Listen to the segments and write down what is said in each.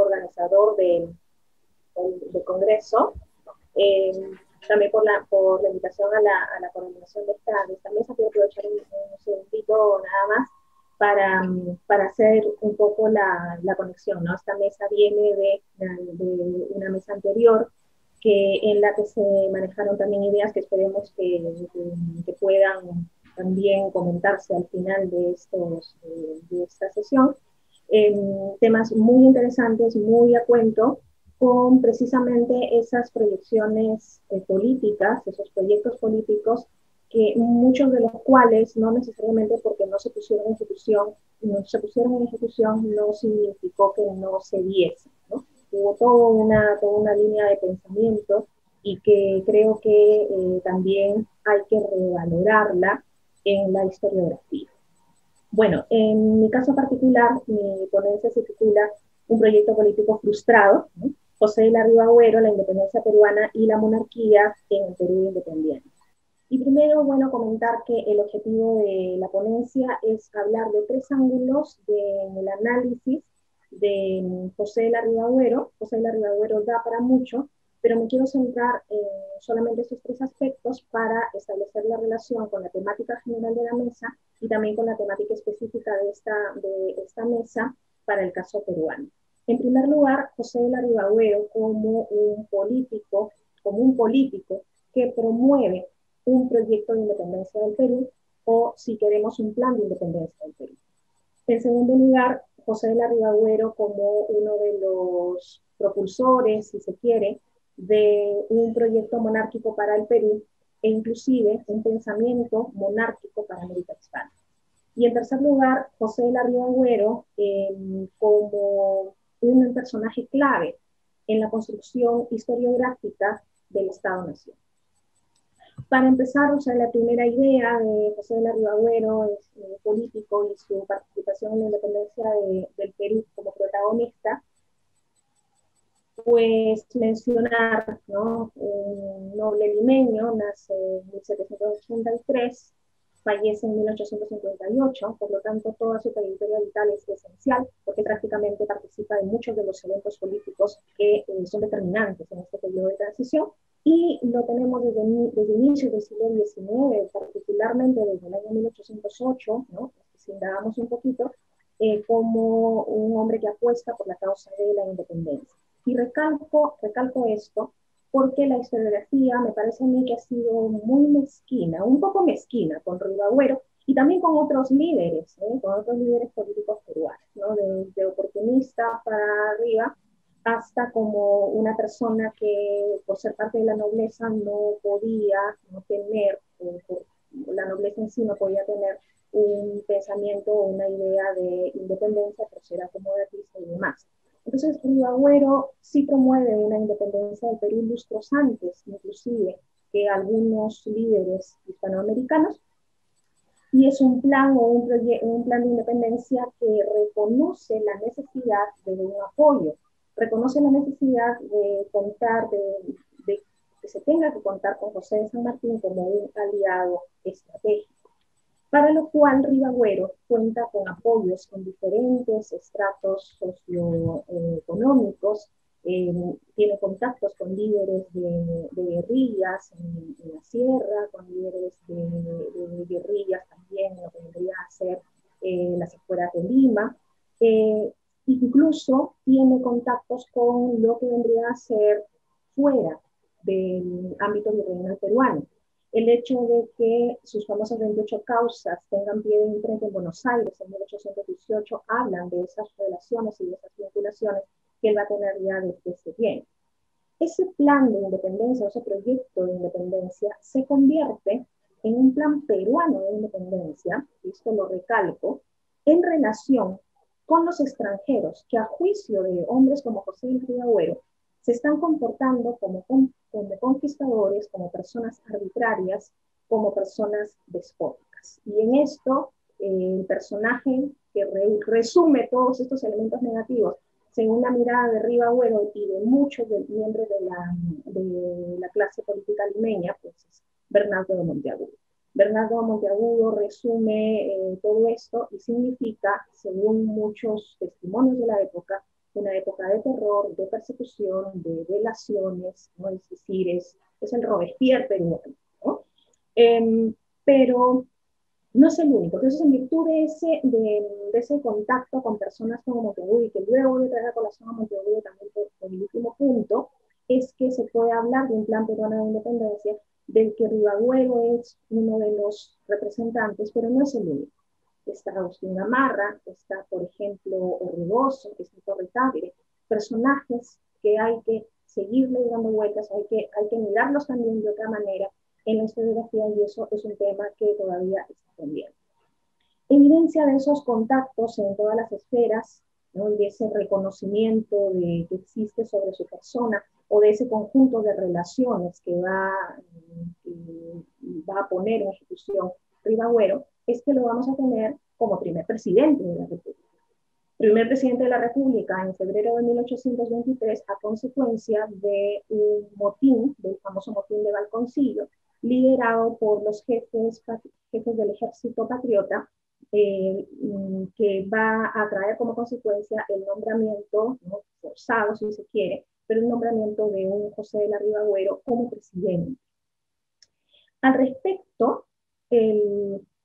organizador del Congreso, eh, también por la invitación a la coordinación de esta mesa. Quiero aprovechar un segundito nada más para hacer un poco la conexión, ¿no? Esta mesa viene de una mesa anterior en la que se manejaron también ideas que esperemos que puedan también comentarse al final de esta sesión. Temas muy interesantes, muy a cuento, con precisamente esas proyecciones políticas, esos proyectos políticos, que muchos de los cuales, no necesariamente porque no se pusieron en ejecución, no significó que no se diese, ¿no? Hubo toda una línea de pensamiento y que creo que también hay que revalorarla en la historiografía. Bueno, en mi caso particular, mi ponencia se titula Un proyecto político frustrado, ¿no? José de la Ribagüero, la independencia peruana y la monarquía en el Perú independiente. Y primero, bueno, comentar que el objetivo de la ponencia es hablar de tres ángulos del análisis de José de la Ribagüero. José de la Ribagüero da para mucho, pero me quiero centrar en solamente estos tres aspectos para establecer la relación con la temática general de la mesa y también con la temática específica de esta mesa para el caso peruano. En primer lugar, José de la Ribagüero como un político que promueve un proyecto de independencia del Perú o, si queremos, un plan de independencia del Perú. En segundo lugar, José de la Ribagüero como uno de los propulsores, si se quiere, de un proyecto monárquico para el Perú e inclusive un pensamiento monárquico para América Hispana. Y en tercer lugar, José de la Ribagüero como un personaje clave en la construcción historiográfica del Estado-Nación. Para empezar, o sea, la primera idea de José de la Ribagüero es político y su participación en la independencia del Perú como protagonista, pues mencionar, ¿no? Un noble limeño, nace en 1783, fallece en 1858, por lo tanto toda su trayectoria vital es esencial, porque prácticamente participa de muchos de los eventos políticos que son determinantes en este periodo de transición, y lo tenemos desde inicios del siglo XIX, particularmente desde el año 1808, ¿no? Si indagamos un poquito, como un hombre que apuesta por la causa de la independencia. Y recalco esto porque la historiografía me parece a mí que ha sido muy mezquina, un poco mezquina con Ribagüero y también con otros líderes políticos peruanos, ¿no? De oportunista para arriba hasta como una persona que por ser parte de la nobleza no podía no tener, la nobleza en sí no podía tener un pensamiento o una idea de independencia, pero ser acomodatista y demás. Entonces, Ribagüero sí promueve una independencia del Perú lustros antes, inclusive, que algunos líderes hispanoamericanos, y es un plan un plan de independencia que reconoce la necesidad de un apoyo, reconoce la necesidad de contar, de que se tenga que contar con José de San Martín como un aliado estratégico, para lo cual Ribagüero cuenta con apoyos en diferentes estratos socioeconómicos, tiene contactos con líderes de guerrillas en la sierra, con líderes de guerrillas también en lo que vendría a ser las afueras de Lima, incluso tiene contactos con lo que vendría a ser fuera del ámbito virreinal peruano. El hecho de que sus famosas 28 causas tengan pie de imprenta en Buenos Aires en 1818 hablan de esas relaciones y de esas vinculaciones que él va a tener ya desde ese tiempo. Ese plan de independencia, ese proyecto de independencia, se convierte en un plan peruano de independencia, y esto lo recalco, en relación con los extranjeros que a juicio de hombres como José de Ribagüero se están comportando como conquistadores, como personas arbitrarias, como personas despóticas. Y en esto, el personaje que resume todos estos elementos negativos, según la mirada de Ribagüero y de muchos miembros de la clase política limeña, pues es Bernardo de Monteagudo. Bernardo de Monteagudo resume todo esto y significa, según muchos testimonios de la época, una época de terror, de persecución, de delaciones, ¿no? Es decir, es el Robespierre peruano, ¿no? Pero no es el único. Entonces, en virtud de ese contacto con personas como Montevideo, y que luego voy a traer a colación a Montevideo también por el último punto, es que se puede hablar de un plan peruano de independencia del que Ribagüero es uno de los representantes, pero no es el único. Está Agustín Gamarra, está, por ejemplo, Orregoso, está Torre Tagle, personajes que hay que seguirle dando vueltas, hay que mirarlos también de otra manera en la historiografía, y eso es un tema que todavía está pendiente. Evidencia de esos contactos en todas las esferas, ¿no? Y de ese reconocimiento que existe sobre su persona, o de ese conjunto de relaciones que va a poner en ejecución Ribagüero, es que lo vamos a tener como primer presidente de la República. Primer presidente de la República en febrero de 1823 a consecuencia de un motín, del famoso motín de Balconcillo, liderado por los jefes del ejército patriota, que va a traer como consecuencia el nombramiento, ¿no?, forzado si se quiere, pero el nombramiento de un José de la Ribagüero como presidente. Al respecto,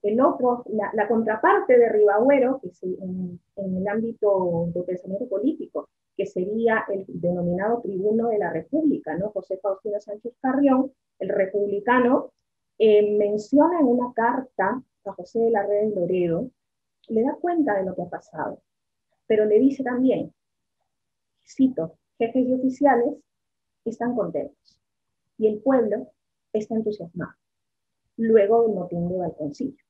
la contraparte de Ribagüero, que es en el ámbito del pensamiento político, que sería el denominado tribuno de la República, ¿no?, José Faustino Sánchez Carrión, el republicano, menciona en una carta a José de la Red de Loredo, le da cuenta de lo que ha pasado, pero le dice también, cito, jefes y oficiales están contentos y el pueblo está entusiasmado luego del motín de Balconcillo.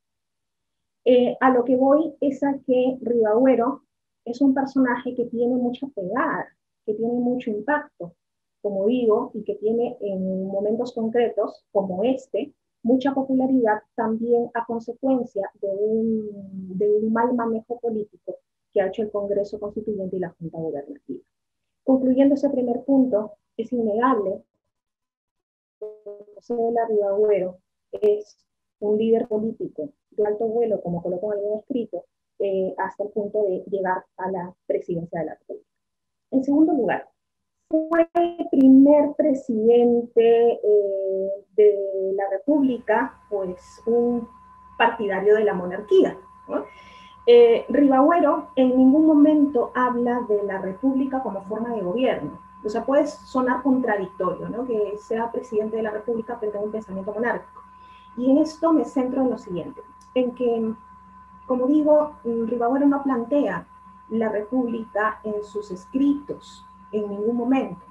A lo que voy es a que Ribagüero es un personaje que tiene mucha pegada, que tiene mucho impacto, como digo, y que tiene en momentos concretos, como este, mucha popularidad también a consecuencia de un mal manejo político que ha hecho el Congreso Constituyente y la Junta Gubernativa. Concluyendo ese primer punto, es innegable que José de la Ribagüero es un líder político de alto vuelo, como coloco en algún escrito, hasta el punto de llegar a la presidencia de la República. En segundo lugar, fue el primer presidente de la República, pues un partidario de la monarquía, ¿no? Ribagüero en ningún momento habla de la República como forma de gobierno. O sea, puede sonar contradictorio, ¿no?, que sea presidente de la República pero tenga un pensamiento monárquico. Y en esto me centro en lo siguiente, en que, como digo, Ribagüero no plantea la República en sus escritos en ningún momento.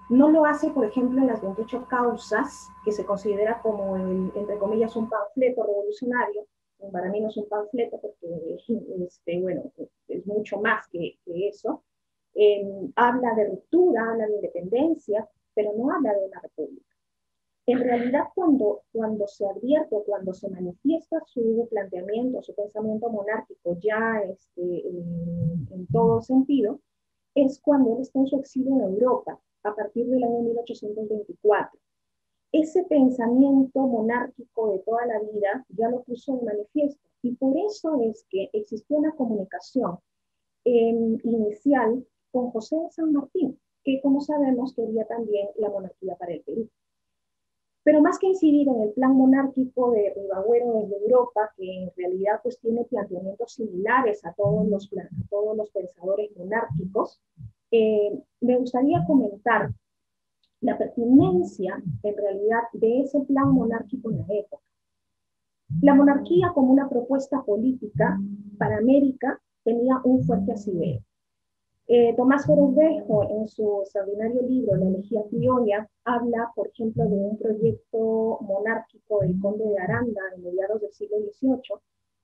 No lo hace, por ejemplo, en las 28 causas, que se considera como, entre comillas, un panfleto revolucionario. Para mí no es un panfleto porque, bueno, es mucho más que eso. Habla de ruptura, habla de independencia, pero no habla de una república. En realidad, cuando se advierte, cuando se manifiesta su planteamiento, su pensamiento monárquico ya en todo sentido, es cuando él está en su exilio en Europa, a partir del año 1824. Ese pensamiento monárquico de toda la vida ya lo puso de manifiesto, y por eso es que existió una comunicación inicial con José de San Martín, que, como sabemos, quería también la monarquía para el Perú. Pero más que incidir en el plan monárquico de Ribagüero desde Europa, que en realidad pues tiene planteamientos similares a todos los pensadores monárquicos, me gustaría comentar la pertinencia en realidad de ese plan monárquico en la época. La monarquía como una propuesta política para América tenía un fuerte asidero. Tomás Verdejo, en su extraordinario libro La elegía criolla, habla, por ejemplo, de un proyecto monárquico del conde de Aranda en mediados del siglo XVIII,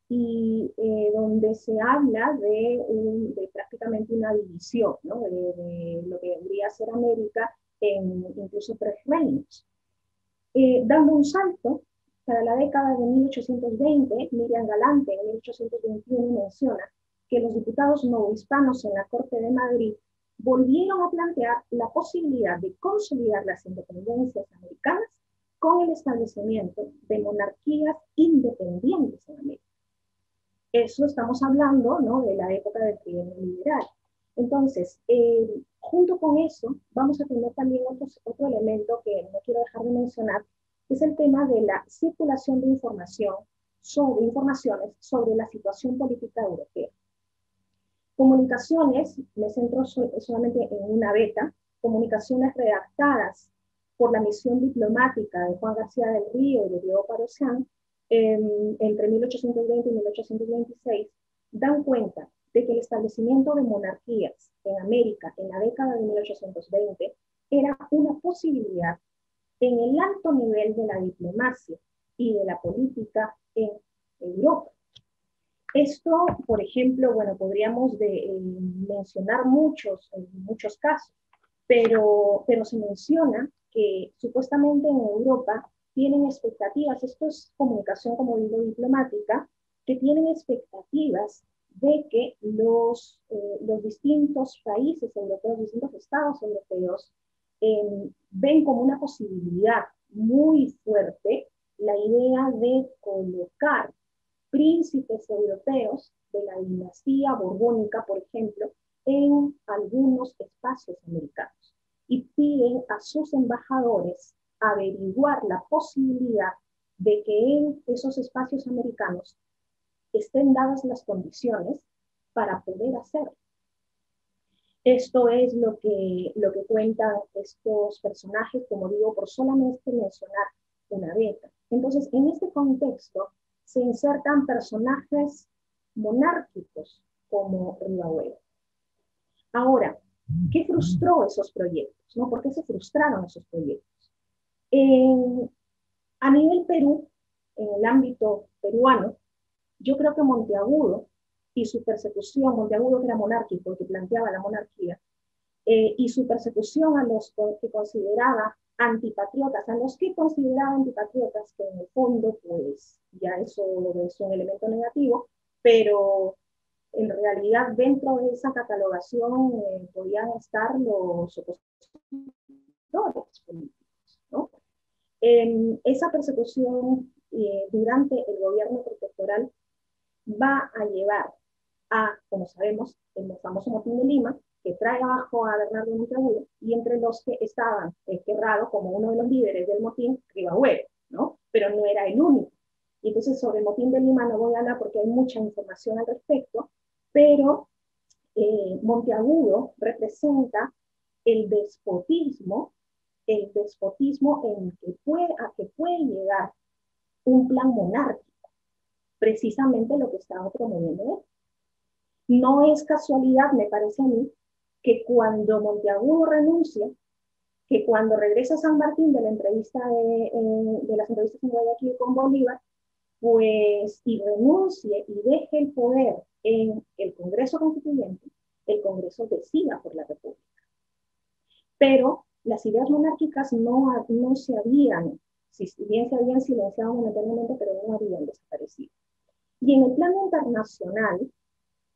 y donde se habla de prácticamente una división, ¿no?, de lo que vendría a ser América en incluso 3 reinos. Dando un salto, para la década de 1820, Miriam Galante en 1821 menciona que los diputados novohispanos en la Corte de Madrid volvieron a plantear la posibilidad de consolidar las independencias americanas con el establecimiento de monarquías independientes en América. Eso estamos hablando, ¿no?, de la época del trienio liberal. Entonces, junto con eso, vamos a tener también otro elemento que no quiero dejar de mencionar, que es el tema de la circulación de informaciones sobre la situación política europea. Comunicaciones, me centro solamente en una beta, comunicaciones redactadas por la misión diplomática de Juan García del Río y de Diego Parosian entre 1820 y 1826, dan cuenta de que el establecimiento de monarquías en América en la década de 1820 era una posibilidad en el alto nivel de la diplomacia y de la política en Europa. Esto, por ejemplo, bueno, podríamos mencionar muchos casos, pero se menciona que supuestamente en Europa tienen expectativas, esto es comunicación, como digo, diplomática, que tienen expectativas de que los distintos países europeos, distintos estados europeos, ven como una posibilidad muy fuerte la idea de colocar príncipes europeos de la dinastía borbónica, por ejemplo, en algunos espacios americanos y piden a sus embajadores averiguar la posibilidad de que en esos espacios americanos estén dadas las condiciones para poder hacerlo. Esto es lo que cuentan estos personajes, como digo, por solamente mencionar una beta. Entonces, en este contexto, se insertan personajes monárquicos como Rivadavia. Ahora, ¿qué frustró esos proyectos? ¿No? ¿Por qué se frustraron esos proyectos? A nivel Perú, en el ámbito peruano, yo creo que Monteagudo y su persecución, Monteagudo que era monárquico, que planteaba la monarquía, y su persecución a los que consideraba antipatriotas, a los que consideraba antipatriotas, que en el fondo, pues ya eso es un elemento negativo, pero en realidad dentro de esa catalogación podían estar los opositores políticos, ¿no? Esa persecución durante el gobierno protectoral va a llevar a, como sabemos, el famoso motín de Lima, que trae abajo a Bernardo Monteagudo, y entre los que estaban Querrado como uno de los líderes del motín, Rivadavia, ¿no? Pero no era el único. Y entonces sobre el motín de Lima no voy a hablar porque hay mucha información al respecto, pero Monteagudo representa el despotismo, en que puede llegar un plan monárquico, precisamente lo que estaba promoviendo él. No es casualidad, me parece a mí, que cuando Monteagudo renuncia, que cuando regresa a San Martín de de las entrevistas en Guayaquil con Bolívar, pues y renuncie y deje el poder en el Congreso Constituyente, el Congreso decida por la República. Pero las ideas monárquicas no se habían, si bien se habían silenciado momentáneamente, pero no habían desaparecido. Y en el plano internacional,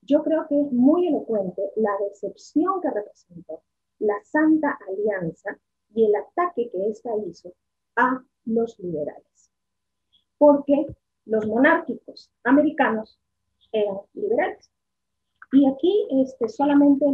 yo creo que es muy elocuente la decepción que representó la Santa Alianza y el ataque que ésta hizo a los liberales. Porque los monárquicos americanos eran liberales. Y aquí solamente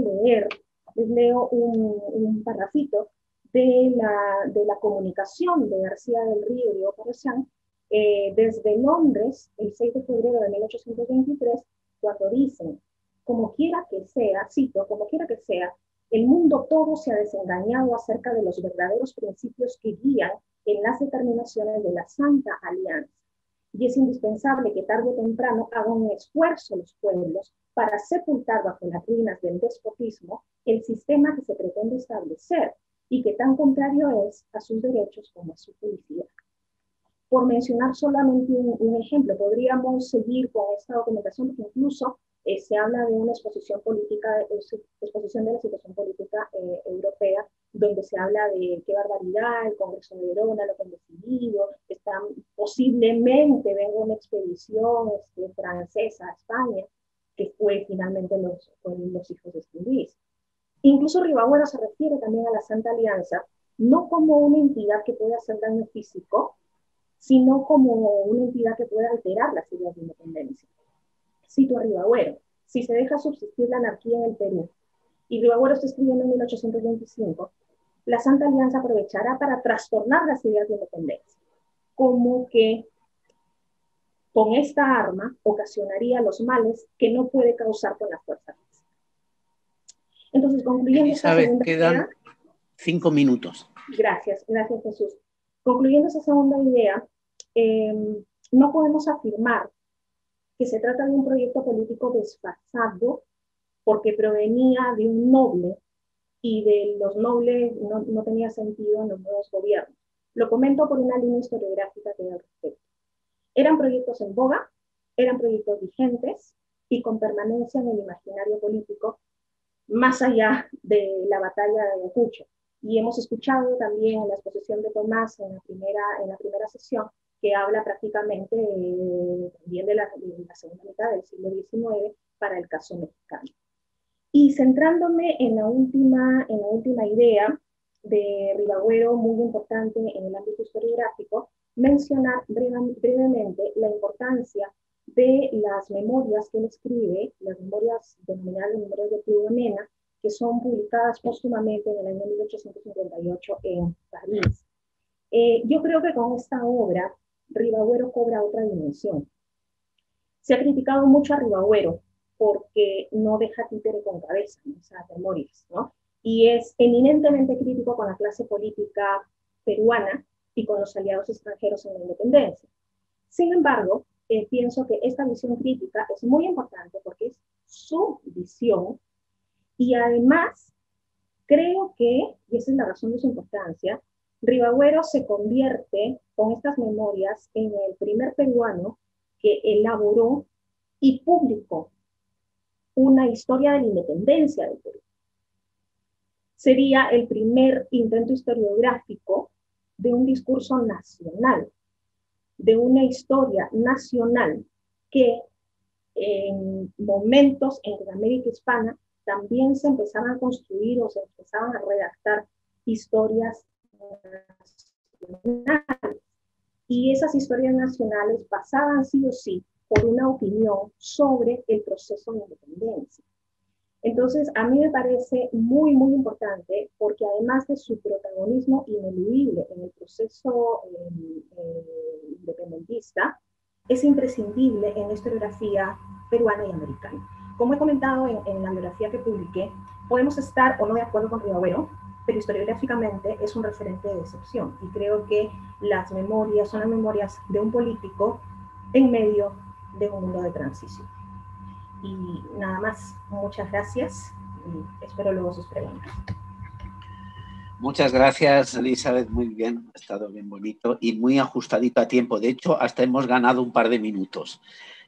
les leo un parrafito de la comunicación de García del Río y Diego Parosian desde Londres, el 6 de febrero de 1823, cuando dicen, como quiera que sea, cito, como quiera que sea, el mundo todo se ha desengañado acerca de los verdaderos principios que guían en las determinaciones de la Santa Alianza. Y es indispensable que tarde o temprano hagan un esfuerzo los pueblos para sepultar bajo las ruinas del despotismo el sistema que se pretende establecer y que tan contrario es a sus derechos como a su felicidad. Por mencionar solamente un ejemplo, podríamos seguir con esta documentación porque incluso se habla de una exposición exposición de la situación política europea, donde se habla de qué barbaridad, el Congreso de Verona, lo que han decidido, posiblemente venga una expedición francesa a España, que fue finalmente los hijos de Luis. Incluso Rivadavia se refiere también a la Santa Alianza, no como una entidad que puede hacer daño físico, sino como una entidad que puede alterar las ideas de independencia. Cito a Rivadavia: si se deja subsistir la anarquía en el Perú y Ribagüero está escribiendo en 1825, la Santa Alianza aprovechará para trastornar las ideas de independencia, como que con esta arma ocasionaría los males que no puede causar con la fuerza física. Entonces, concluyendo esta Elizabeth, segunda quedan idea, 5 minutos. gracias Jesús. Concluyendo esa segunda idea, no podemos afirmar que se trata de un proyecto político desfasado porque provenía de un noble y de los nobles no tenía sentido en los nuevos gobiernos. Lo comento por una línea historiográfica que da al respecto. Eran proyectos en boga, eran proyectos vigentes y con permanencia en el imaginario político, más allá de la batalla de Ayacucho. Y hemos escuchado también en la exposición de Tomás en la primera sesión, que habla prácticamente también de la segunda mitad del siglo XIX para el caso mexicano. Y centrándome en la última idea de Ribagüero, muy importante en el ámbito historiográfico, mencionar brevemente la importancia de las memorias que él escribe, las memorias denominadas memorias de Prudhomena, que son publicadas póstumamente en el año 1858 en París. Yo creo que con esta obra, Ribagüero cobra otra dimensión. Se ha criticado mucho a Ribagüero porque no deja títere con cabeza en esas memorias, ¿no? Y es eminentemente crítico con la clase política peruana y con los aliados extranjeros en la independencia. Sin embargo, pienso que esta visión crítica es muy importante porque es su visión y además creo que, y esa es la razón de su importancia, Ribagüero se convierte con estas memorias en el primer peruano que elaboró y publicó una historia de la independencia del Perú. Sería el primer intento historiográfico de un discurso nacional, de una historia nacional que en momentos en que en América Hispana también se empezaban a construir o se empezaban a redactar historias nacionales. Y esas historias nacionales pasaban sí o sí por una opinión sobre el proceso de independencia. Entonces, a mí me parece muy, muy importante porque además de su protagonismo ineludible en el proceso independentista, es imprescindible en la historiografía peruana y americana. Como he comentado en la biografía que publiqué, podemos estar o no de acuerdo con Ribagüero, pero historiográficamente es un referente de excepción. Y creo que las memorias son las memorias de un político en medio de un mundo de transición. Y nada más, muchas gracias y espero luego sus preguntas. Muchas gracias, Elizabeth, muy bien, ha estado bien bonito y muy ajustadito a tiempo. De hecho, hasta hemos ganado un par de minutos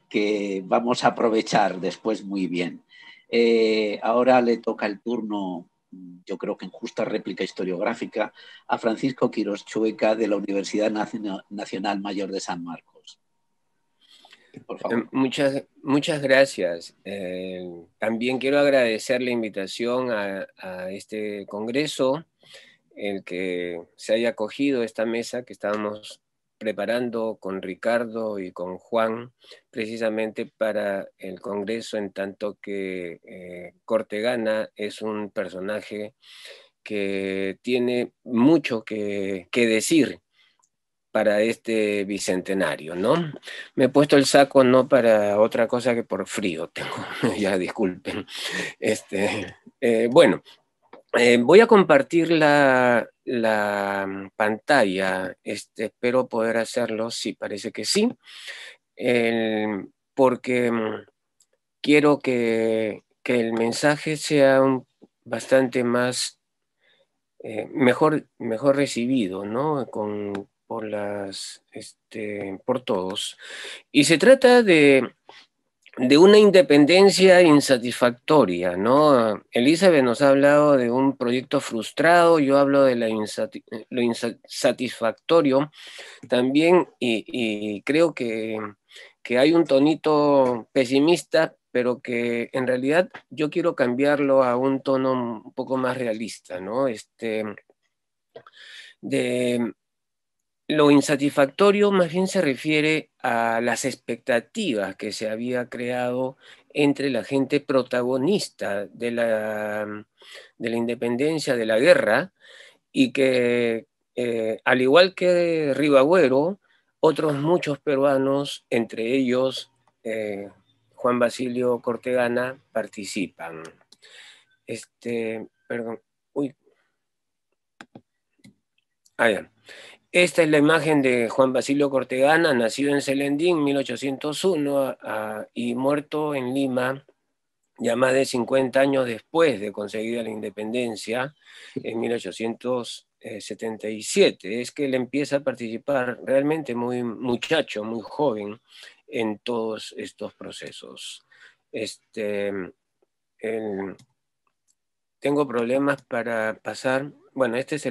que vamos a aprovechar después muy bien. Ahora le toca el turno, yo creo que en justa réplica historiográfica, a Francisco Quirós Chueca de la Universidad Nacional Mayor de San Marcos. Por favor. Muchas gracias. También quiero agradecer la invitación a este congreso, el que se haya acogido esta mesa que estábamos preparando con Ricardo y con Juan, precisamente para el congreso, en tanto que Cortegana es un personaje que tiene mucho que decir para este bicentenario, ¿no? Me he puesto el saco no para otra cosa que por frío tengo, ya disculpen. Bueno, voy a compartir la pantalla, espero poder hacerlo, sí, parece que sí, porque quiero que el mensaje sea bastante más, mejor recibido, ¿no? Por todos. Y se trata de una independencia insatisfactoria, ¿no? Elizabeth nos ha hablado de un proyecto frustrado, yo hablo de lo insatisfactorio también, y creo que hay un tonito pesimista, pero que en realidad yo quiero cambiarlo a un tono un poco más realista, ¿no? Lo insatisfactorio más bien se refiere a las expectativas que se había creado entre la gente protagonista de la independencia, de la guerra, y que, al igual que Ribagüero, otros muchos peruanos, entre ellos Juan Basilio Cortegana, participan. Perdón, uy. Ya. Esta es la imagen de Juan Basilio Cortegana, nacido en Celendín en 1801 y muerto en Lima ya más de 50 años después de conseguida la independencia, en 1877. Es que él empieza a participar realmente muy muchacho, muy joven, en todos estos procesos. Tengo problemas para pasar. Bueno, este es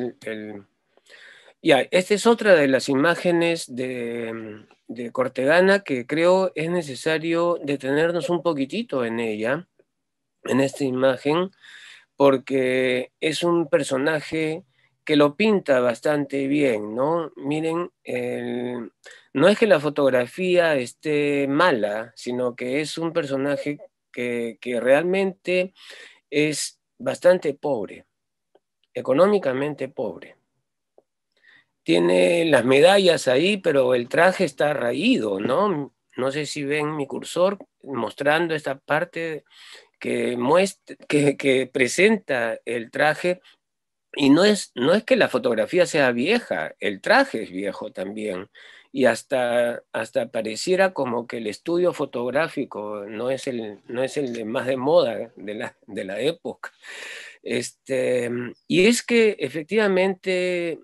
esta es otra de las imágenes de Cortegana que creo es necesario detenernos un poquitito en ella, en esta imagen, porque es un personaje que lo pinta bastante bien, ¿no? Miren, no es que la fotografía esté mala, sino que es un personaje que realmente es bastante pobre, económicamente pobre. Tiene las medallas ahí, pero el traje está raído, ¿no? No sé si ven mi cursor mostrando esta parte que presenta el traje, y no es que la fotografía sea vieja, el traje es viejo también, y hasta pareciera como que el estudio fotográfico no es el de más de moda de la época. Y es que efectivamente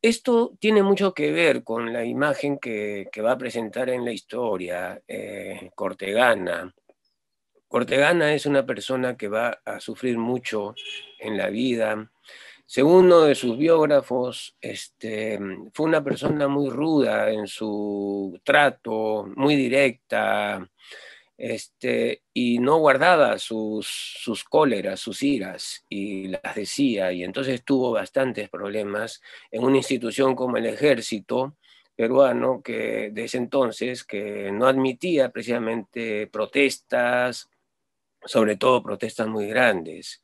esto tiene mucho que ver con la imagen que va a presentar en la historia Cortegana. Cortegana es una persona que va a sufrir mucho en la vida. Según uno de sus biógrafos, fue una persona muy ruda en su trato, muy directa, y no guardaba sus cóleras, sus iras, y las decía, y entonces tuvo bastantes problemas en una institución como el Ejército peruano, que de ese entonces, que no admitía precisamente protestas, sobre todo protestas muy grandes,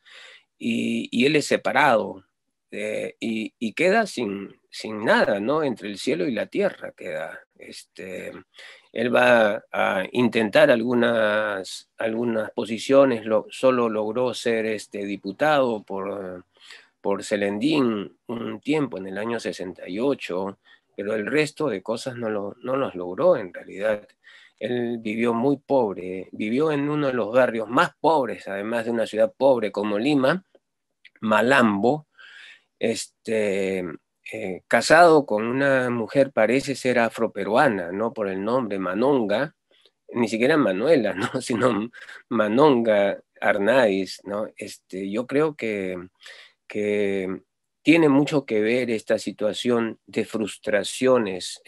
y él es separado, y queda sin nada, ¿no? Entre el cielo y la tierra queda. Él va a intentar algunas posiciones, solo logró ser diputado por Celendín un tiempo, en el año 68, pero el resto de cosas no los logró en realidad. Él vivió muy pobre, vivió en uno de los barrios más pobres, además de una ciudad pobre como Lima, Malambo, casado con una mujer, parece ser afroperuana, ¿no? Por el nombre Manonga, ni siquiera Manuela, ¿no? Sino Manonga Arnaiz, ¿no? Yo creo que tiene mucho que ver esta situación de frustraciones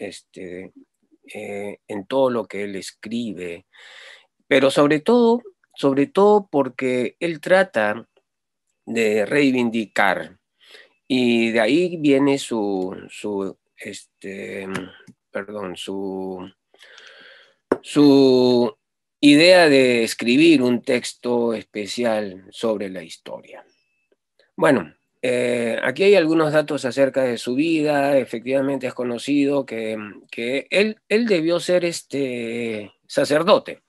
en todo lo que él escribe, pero sobre todo porque él trata de reivindicar, y de ahí viene su idea de escribir un texto especial sobre la historia. Bueno, aquí hay algunos datos acerca de su vida. Efectivamente es conocido que él debió ser sacerdote,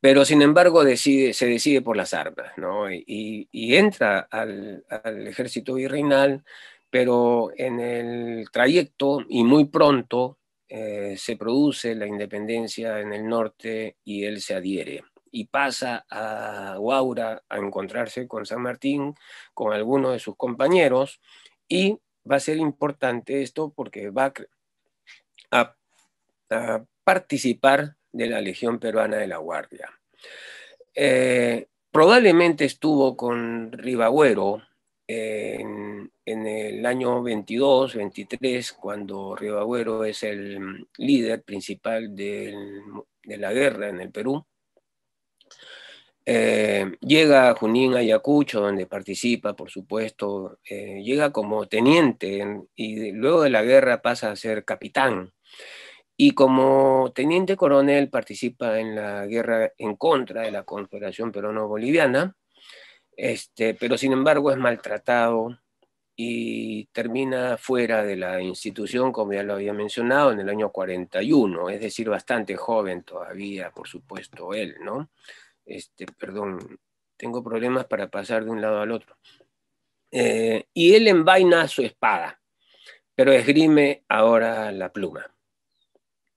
pero sin embargo se decide por las armas, ¿no? Y entra al ejército virreinal, pero en el trayecto y muy pronto se produce la independencia en el norte y él se adhiere y pasa a Huaura a encontrarse con San Martín, con algunos de sus compañeros, y va a ser importante esto porque va a participar de la Legión Peruana de la Guardia. Probablemente estuvo con Ribagüero en el año 22, 23, cuando Ribagüero es el líder principal de la guerra en el Perú. Llega a Junín, Ayacucho, donde participa, por supuesto, llega como teniente y luego de la guerra pasa a ser capitán. y como teniente coronel participa en la guerra en contra de la Confederación Peruano-Boliviana, pero sin embargo es maltratado y termina fuera de la institución, como ya lo había mencionado, en el año 41, es decir, bastante joven todavía, por supuesto, él, ¿no? Perdón, tengo problemas para pasar de un lado al otro. Y él envaina su espada, pero esgrime ahora la pluma.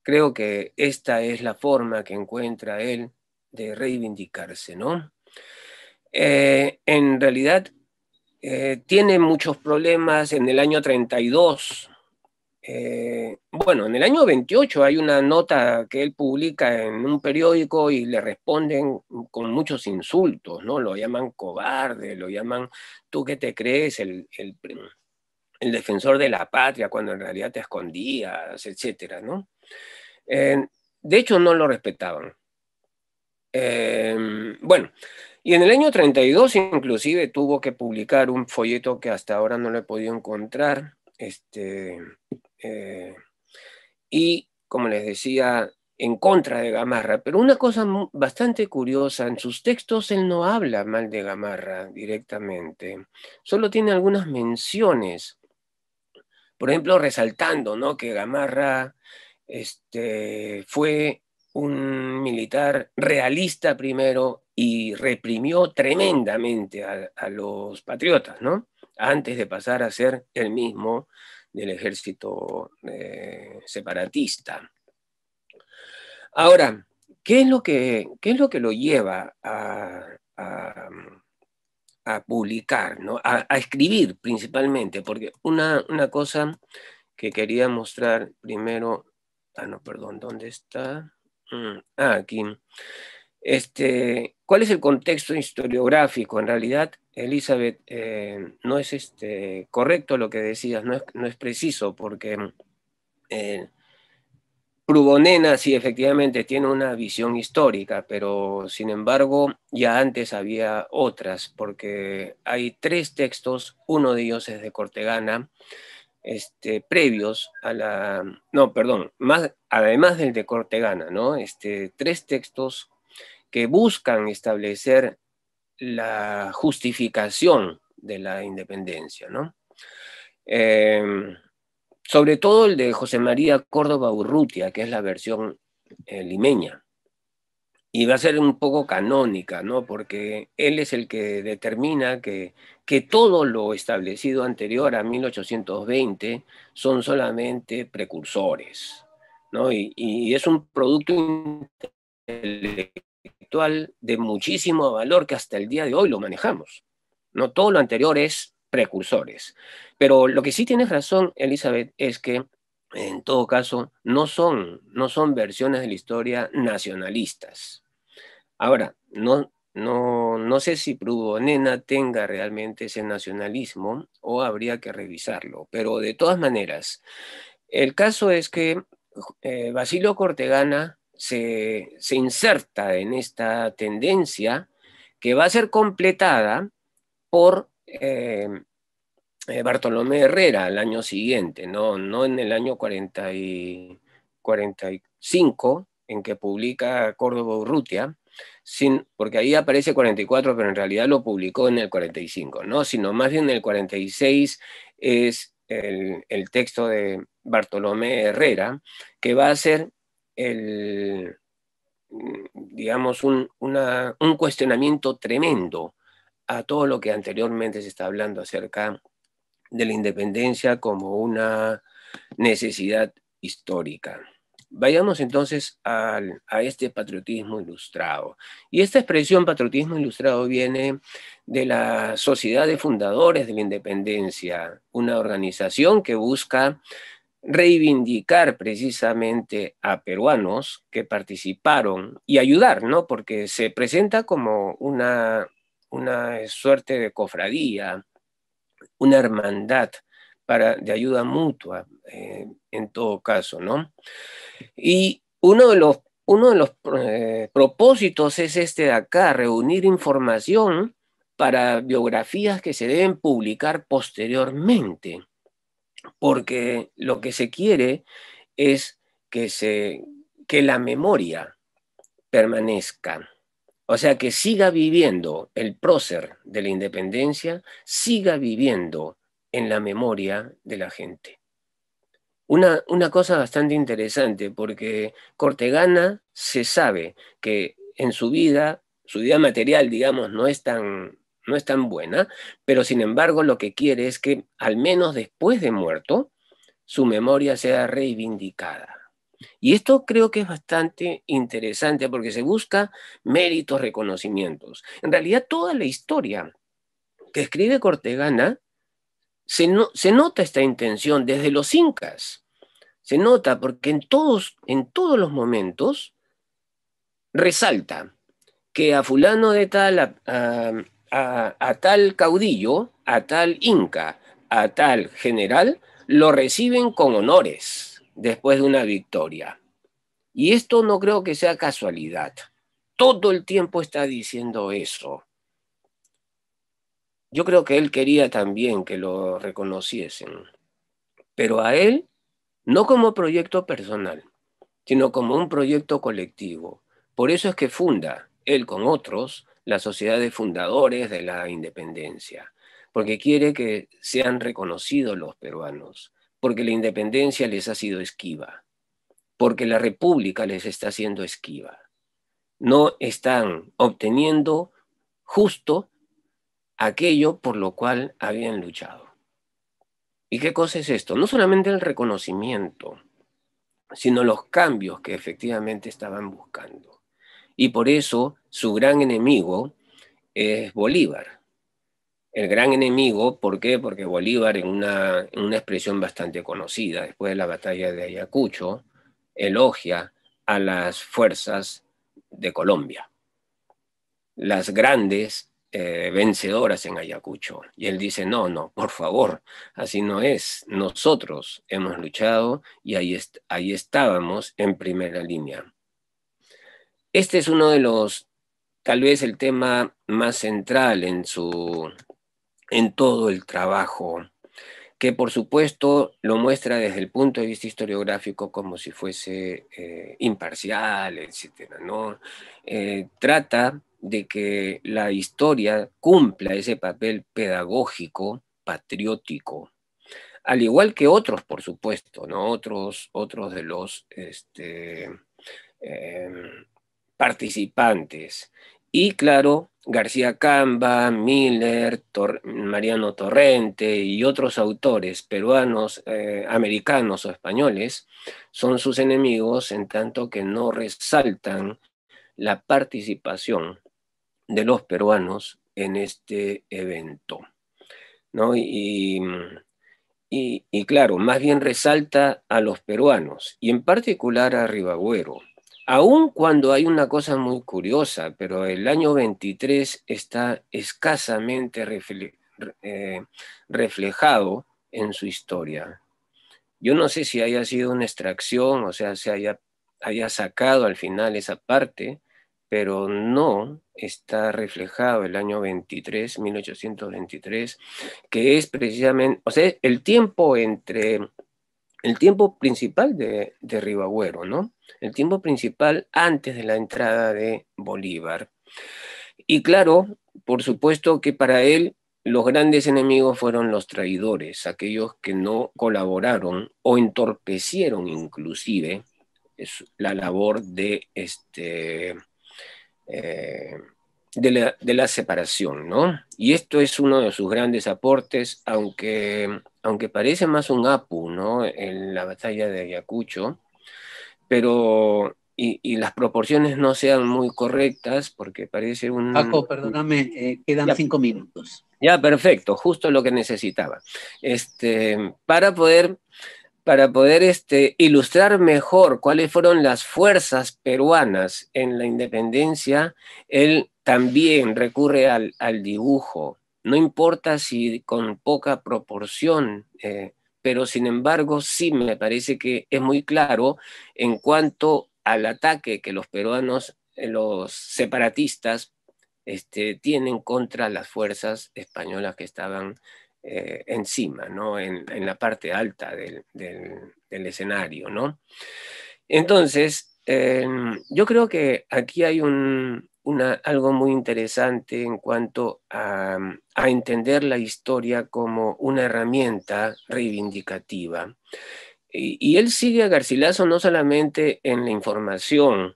Creo que esta es la forma que encuentra él de reivindicarse, ¿no? En realidad, tiene muchos problemas en el año 32. Bueno, en el año 28 hay una nota que él publica en un periódico y le responden con muchos insultos, ¿no? Lo llaman cobarde, lo llaman, ¿tú qué te crees? El defensor de la patria, cuando en realidad te escondías, etcétera, ¿no? De hecho, no lo respetaban. Bueno, y en el año 32 inclusive tuvo que publicar un folleto que hasta ahora no lo he podido encontrar, y como les decía, en contra de Gamarra. Pero una cosa bastante curiosa, en sus textos él no habla mal de Gamarra directamente, solo tiene algunas menciones, por ejemplo, resaltando, ¿no?, que Gamarra fue un militar realista primero y reprimió tremendamente a los patriotas, ¿no?, antes de pasar a ser el mismo del ejército separatista. Ahora, ¿qué es lo que lo lleva a publicar, ¿no?, a escribir principalmente? Porque una cosa que quería mostrar primero, no, perdón, ¿dónde está? Aquí. ¿Cuál es el contexto historiográfico? En realidad, Elizabeth, no es correcto lo que decías, no es preciso, porque Prubonena sí efectivamente tiene una visión histórica, pero sin embargo ya antes había otras, porque hay 3 textos, uno de ellos es de Cortegana, previos a la, no, perdón, además del de Cortegana, ¿no? 3 textos que buscan establecer la justificación de la independencia, ¿no? Sobre todo el de José María Córdoba Urrutia, que es la versión limeña. Y va a ser un poco canónica, ¿no?, porque él es el que determina que todo lo establecido anterior a 1820 son solamente precursores, ¿no? Y es un producto intelectual de muchísimo valor que hasta el día de hoy lo manejamos, ¿no? Todo lo anterior es precursores. Pero lo que sí tienes razón, Elizabeth, es que en todo caso no son versiones de la historia nacionalistas. Ahora, no sé si Prubonena tenga realmente ese nacionalismo o habría que revisarlo, pero de todas maneras, el caso es que Basilio Cortegana se inserta en esta tendencia que va a ser completada por Bartolomé Herrera al año siguiente, no en el año 45, en que publica Córdoba Urrutia, porque ahí aparece 44, pero en realidad lo publicó en el 45, ¿no?, sino más bien en el 46 es el texto de Bartolomé Herrera, que va a ser digamos, un cuestionamiento tremendo a todo lo que anteriormente se está hablando acerca de la independencia como una necesidad histórica. Vayamos entonces a este patriotismo ilustrado. Y esta expresión patriotismo ilustrado viene de la Sociedad de Fundadores de la Independencia, una organización que busca reivindicar precisamente a peruanos que participaron y ayudar, ¿no?, porque se presenta como una suerte de cofradía, una hermandad de ayuda mutua, en todo caso, ¿no? Y uno de los propósitos es de acá, reunir información para biografías que se deben publicar posteriormente, porque lo que se quiere es que la memoria permanezca. O sea, que siga viviendo el prócer de la independencia, siga viviendo en la memoria de la gente. Una cosa bastante interesante, porque Cortegana se sabe que en su vida material, digamos, no es tan buena, pero sin embargo lo que quiere es que al menos después de muerto, su memoria sea reivindicada. Y esto creo que es bastante interesante porque se busca méritos, reconocimientos. En realidad toda la historia que escribe Cortegana se nota esta intención desde los incas. Se nota porque en todos los momentos resalta que a fulano de tal, a tal caudillo, a tal inca, a tal general, lo reciben con honores después de una victoria. Y esto no creo que sea casualidad. Todo el tiempo está diciendo eso. Yo creo que él quería también que lo reconociesen, pero a él no como proyecto personal, sino como un proyecto colectivo. Por eso es que funda, él con otros, la Sociedad de Fundadores de la Independencia, porque quiere que sean reconocidos los peruanos, porque la independencia les ha sido esquiva, porque la república les está siendo esquiva. No están obteniendo justo aquello por lo cual habían luchado. ¿Y qué cosa es esto? No solamente el reconocimiento, sino los cambios que efectivamente estaban buscando. Y por eso su gran enemigo es Bolívar. El gran enemigo, ¿por qué? Porque Bolívar, en una expresión bastante conocida, después de la batalla de Ayacucho, elogia a las fuerzas de Colombia, las grandes vencedoras en Ayacucho. Y él dice, no, por favor, así no es. Nosotros hemos luchado y ahí estábamos en primera línea. Este es uno de los, tal vez el tema más central en todo el trabajo, que por supuesto lo muestra desde el punto de vista historiográfico como si fuese imparcial, etcétera, ¿no? Trata de que la historia cumpla ese papel pedagógico, patriótico, al igual que otros, por supuesto, ¿no? Otros de los eh, participantes. Y claro, García Camba, Miller, Mariano Torrente y otros autores peruanos, americanos o españoles son sus enemigos en tanto que no resaltan la participación de los peruanos en este evento, ¿no? Y claro, más bien resalta a los peruanos y en particular a Ribagüero. Aun cuando hay una cosa muy curiosa, pero el año 23 está escasamente reflejado en su historia. Yo no sé si haya sido una extracción, o sea, se haya sacado al final esa parte, pero no está reflejado el año 23, 1823, que es precisamente, o sea, el tiempo principal de Ribagüero, ¿no? El tiempo principal antes de la entrada de Bolívar. Y claro, por supuesto que para él los grandes enemigos fueron los traidores, aquellos que no colaboraron o entorpecieron inclusive la labor de la separación, ¿no? Y esto es uno de sus grandes aportes, aunque parece más un apu, ¿no? En la batalla de Ayacucho, pero y las proporciones no sean muy correctas porque parece un... Paco, perdóname, quedan 5 minutos. Ya, perfecto, justo lo que necesitaba. Para poder ilustrar mejor cuáles fueron las fuerzas peruanas en la independencia, él también recurre al dibujo. No importa si con poca proporción, pero sin embargo sí me parece que es muy claro en cuanto al ataque que los peruanos, los separatistas, tienen contra las fuerzas españolas que estaban encima, ¿no? En la parte alta del escenario, ¿no? Entonces, yo creo que aquí hay algo muy interesante en cuanto a entender la historia como una herramienta reivindicativa. Y él sigue a Garcilaso no solamente en la información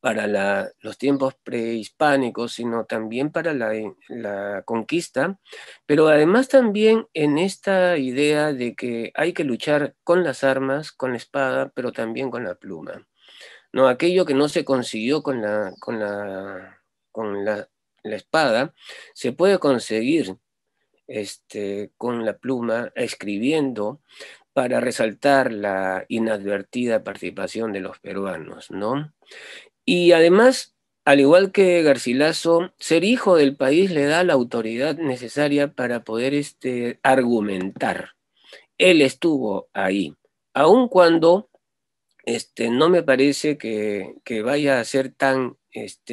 para los tiempos prehispánicos, sino también para la conquista, pero además también en esta idea de que hay que luchar con las armas, con la espada, pero también con la pluma. ¿No? Aquello que no se consiguió con la espada, se puede conseguir con la pluma, escribiendo, para resaltar la inadvertida participación de los peruanos, ¿no? Y además, al igual que Garcilaso, ser hijo del país le da la autoridad necesaria para poder argumentar. Él estuvo ahí, aun cuando no me parece que vaya a ser tan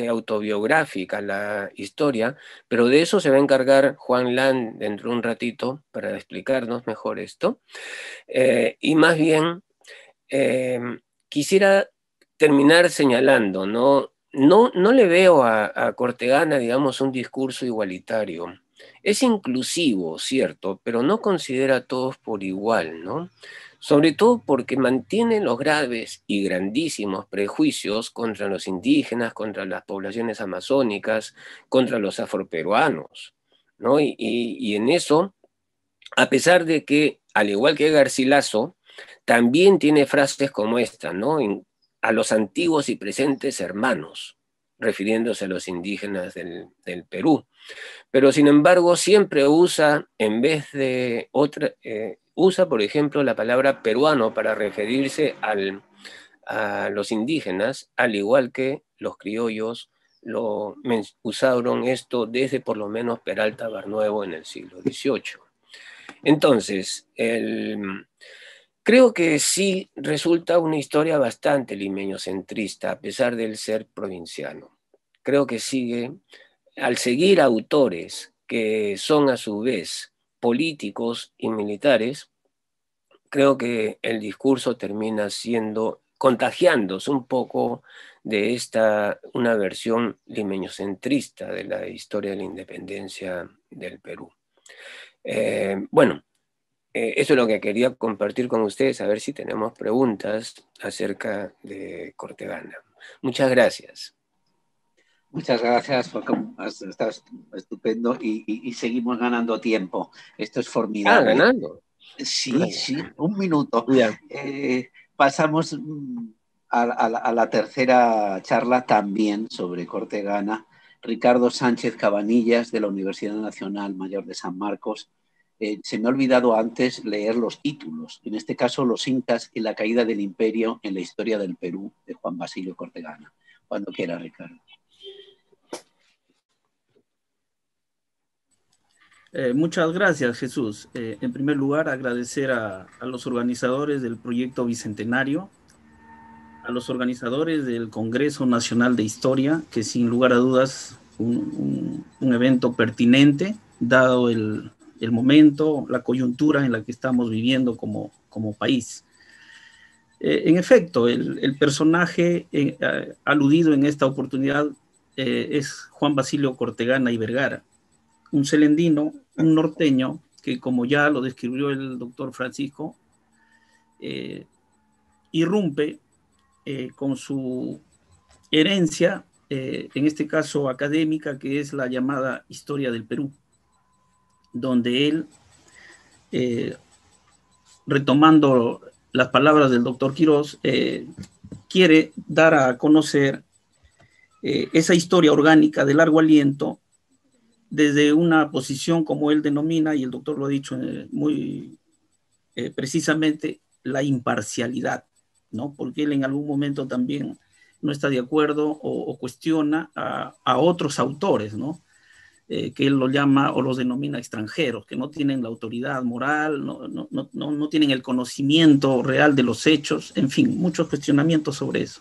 autobiográfica la historia, pero de eso se va a encargar Juan Land dentro de un ratito para explicarnos mejor esto. Y más bien, eh, quisiera terminar señalando, ¿no? No le veo a Cortegana, digamos, un discurso igualitario. Es inclusivo, cierto, pero no considera a todos por igual, ¿no? Sobre todo porque mantiene los graves y grandísimos prejuicios contra los indígenas, contra las poblaciones amazónicas, contra los afroperuanos, ¿no? Y en eso, a pesar de que, al igual que Garcilaso, también tiene frases como esta, ¿no? A los antiguos y presentes hermanos, refiriéndose a los indígenas del Perú. Pero sin embargo, siempre usa, en vez de otra, usa, por ejemplo, la palabra peruano para referirse a los indígenas, al igual que los criollos usaron esto desde por lo menos Peralta Barnuevo en el siglo XVIII. Entonces, creo que sí resulta una historia bastante limeñocentrista, a pesar del ser provinciano. Creo que al seguir autores que son a su vez políticos y militares, creo que el discurso termina contagiándose un poco de una versión limeñocentrista de la historia de la independencia del Perú. Bueno, eso es lo que quería compartir con ustedes, a ver si tenemos preguntas acerca de Cortegana. Muchas gracias. Muchas gracias, está estupendo y seguimos ganando tiempo. Esto es formidable. ¿Ganando? Sí, sí, un minuto. Pasamos a la tercera charla también sobre Cortegana. Ricardo Sánchez Cabanillas, de la Universidad Nacional Mayor de San Marcos. Se me ha olvidado antes leer los títulos, en este caso Los Incas y la caída del imperio en la historia del Perú, de Juan Basilio Cortegana. Cuando quiera, Ricardo. Muchas gracias, Jesús. En primer lugar, agradecer a los organizadores del proyecto Bicentenario, a los organizadores del Congreso Nacional de Historia, que sin lugar a dudas un evento pertinente, dado el momento, la coyuntura en la que estamos viviendo como país. En efecto, el personaje aludido en esta oportunidad es Juan Basilio Cortegana y Vergara, un celendino, un norteño, que como ya lo describió el doctor Francisco, irrumpe con su herencia, en este caso académica, que es la llamada Historia del Perú, donde él, retomando las palabras del doctor Quirós, quiere dar a conocer esa historia orgánica de largo aliento desde una posición, como él denomina, y el doctor lo ha dicho muy precisamente, la imparcialidad, ¿no? Porque él en algún momento también no está de acuerdo o cuestiona a otros autores, ¿no? Que él lo llama o los denomina extranjeros, que no tienen la autoridad moral, no tienen el conocimiento real de los hechos, en fin, muchos cuestionamientos sobre eso.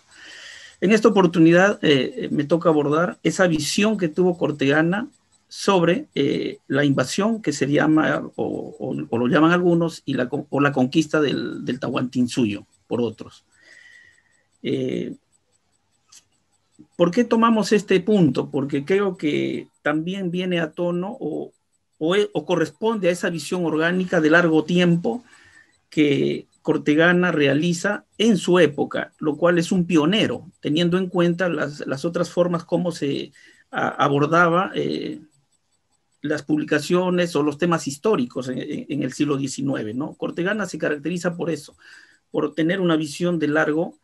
En esta oportunidad me toca abordar esa visión que tuvo Cortegana sobre la invasión que se llama, o lo llaman algunos, o la conquista del Tahuantinsuyo por otros. ¿Por qué tomamos este punto? Porque creo que también viene a tono o corresponde a esa visión orgánica de largo tiempo que Cortegana realiza en su época, lo cual es un pionero, teniendo en cuenta las otras formas como se abordaba las publicaciones o los temas históricos en el siglo XIX, ¿no? Cortegana se caracteriza por eso, por tener una visión de largo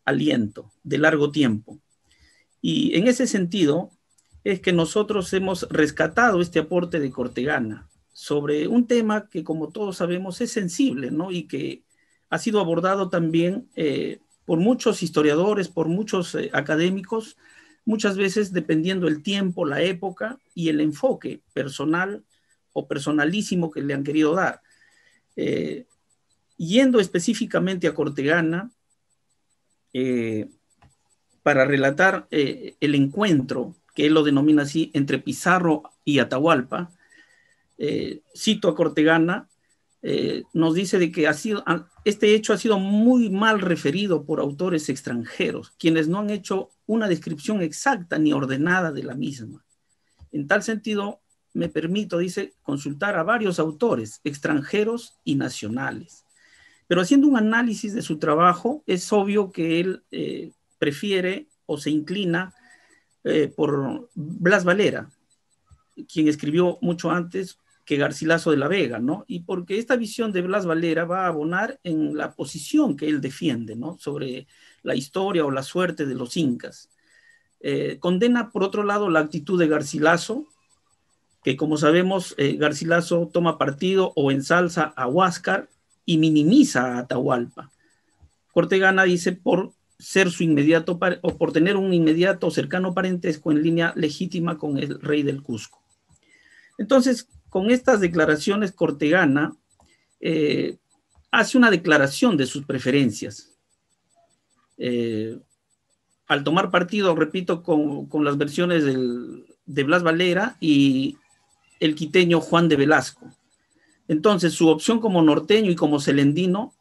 aliento, de largo tiempo. Y en ese sentido es que nosotros hemos rescatado este aporte de Cortegana sobre un tema que, como todos sabemos, es sensible, ¿no? Y que ha sido abordado también por muchos historiadores, por muchos académicos, muchas veces dependiendo el tiempo, la época y el enfoque personal o personalísimo que le han querido dar. Yendo específicamente a Cortegana, para relatar el encuentro, que él lo denomina así, entre Pizarro y Atahualpa, cito a Cortegana, nos dice de que este hecho ha sido muy mal referido por autores extranjeros, quienes no han hecho una descripción exacta ni ordenada de la misma. En tal sentido, me permito, dice, consultar a varios autores extranjeros y nacionales. Pero haciendo un análisis de su trabajo, es obvio que él prefiere o se inclina por Blas Valera, quien escribió mucho antes que Garcilaso de la Vega, ¿no? Y porque esta visión de Blas Valera va a abonar en la posición que él defiende, ¿no? Sobre la historia o la suerte de los incas. Condena, por otro lado, la actitud de Garcilaso, que como sabemos, Garcilaso toma partido o ensalza a Huáscar y minimiza a Atahualpa. Cortegana dice por ser su inmediato o por tener un inmediato cercano parentesco en línea legítima con el rey del Cusco. Entonces, con estas declaraciones, Cortegana hace una declaración de sus preferencias. Al tomar partido, repito, con las versiones de Blas Valera y el quiteño Juan de Velasco. Entonces, su opción como norteño y como celendino,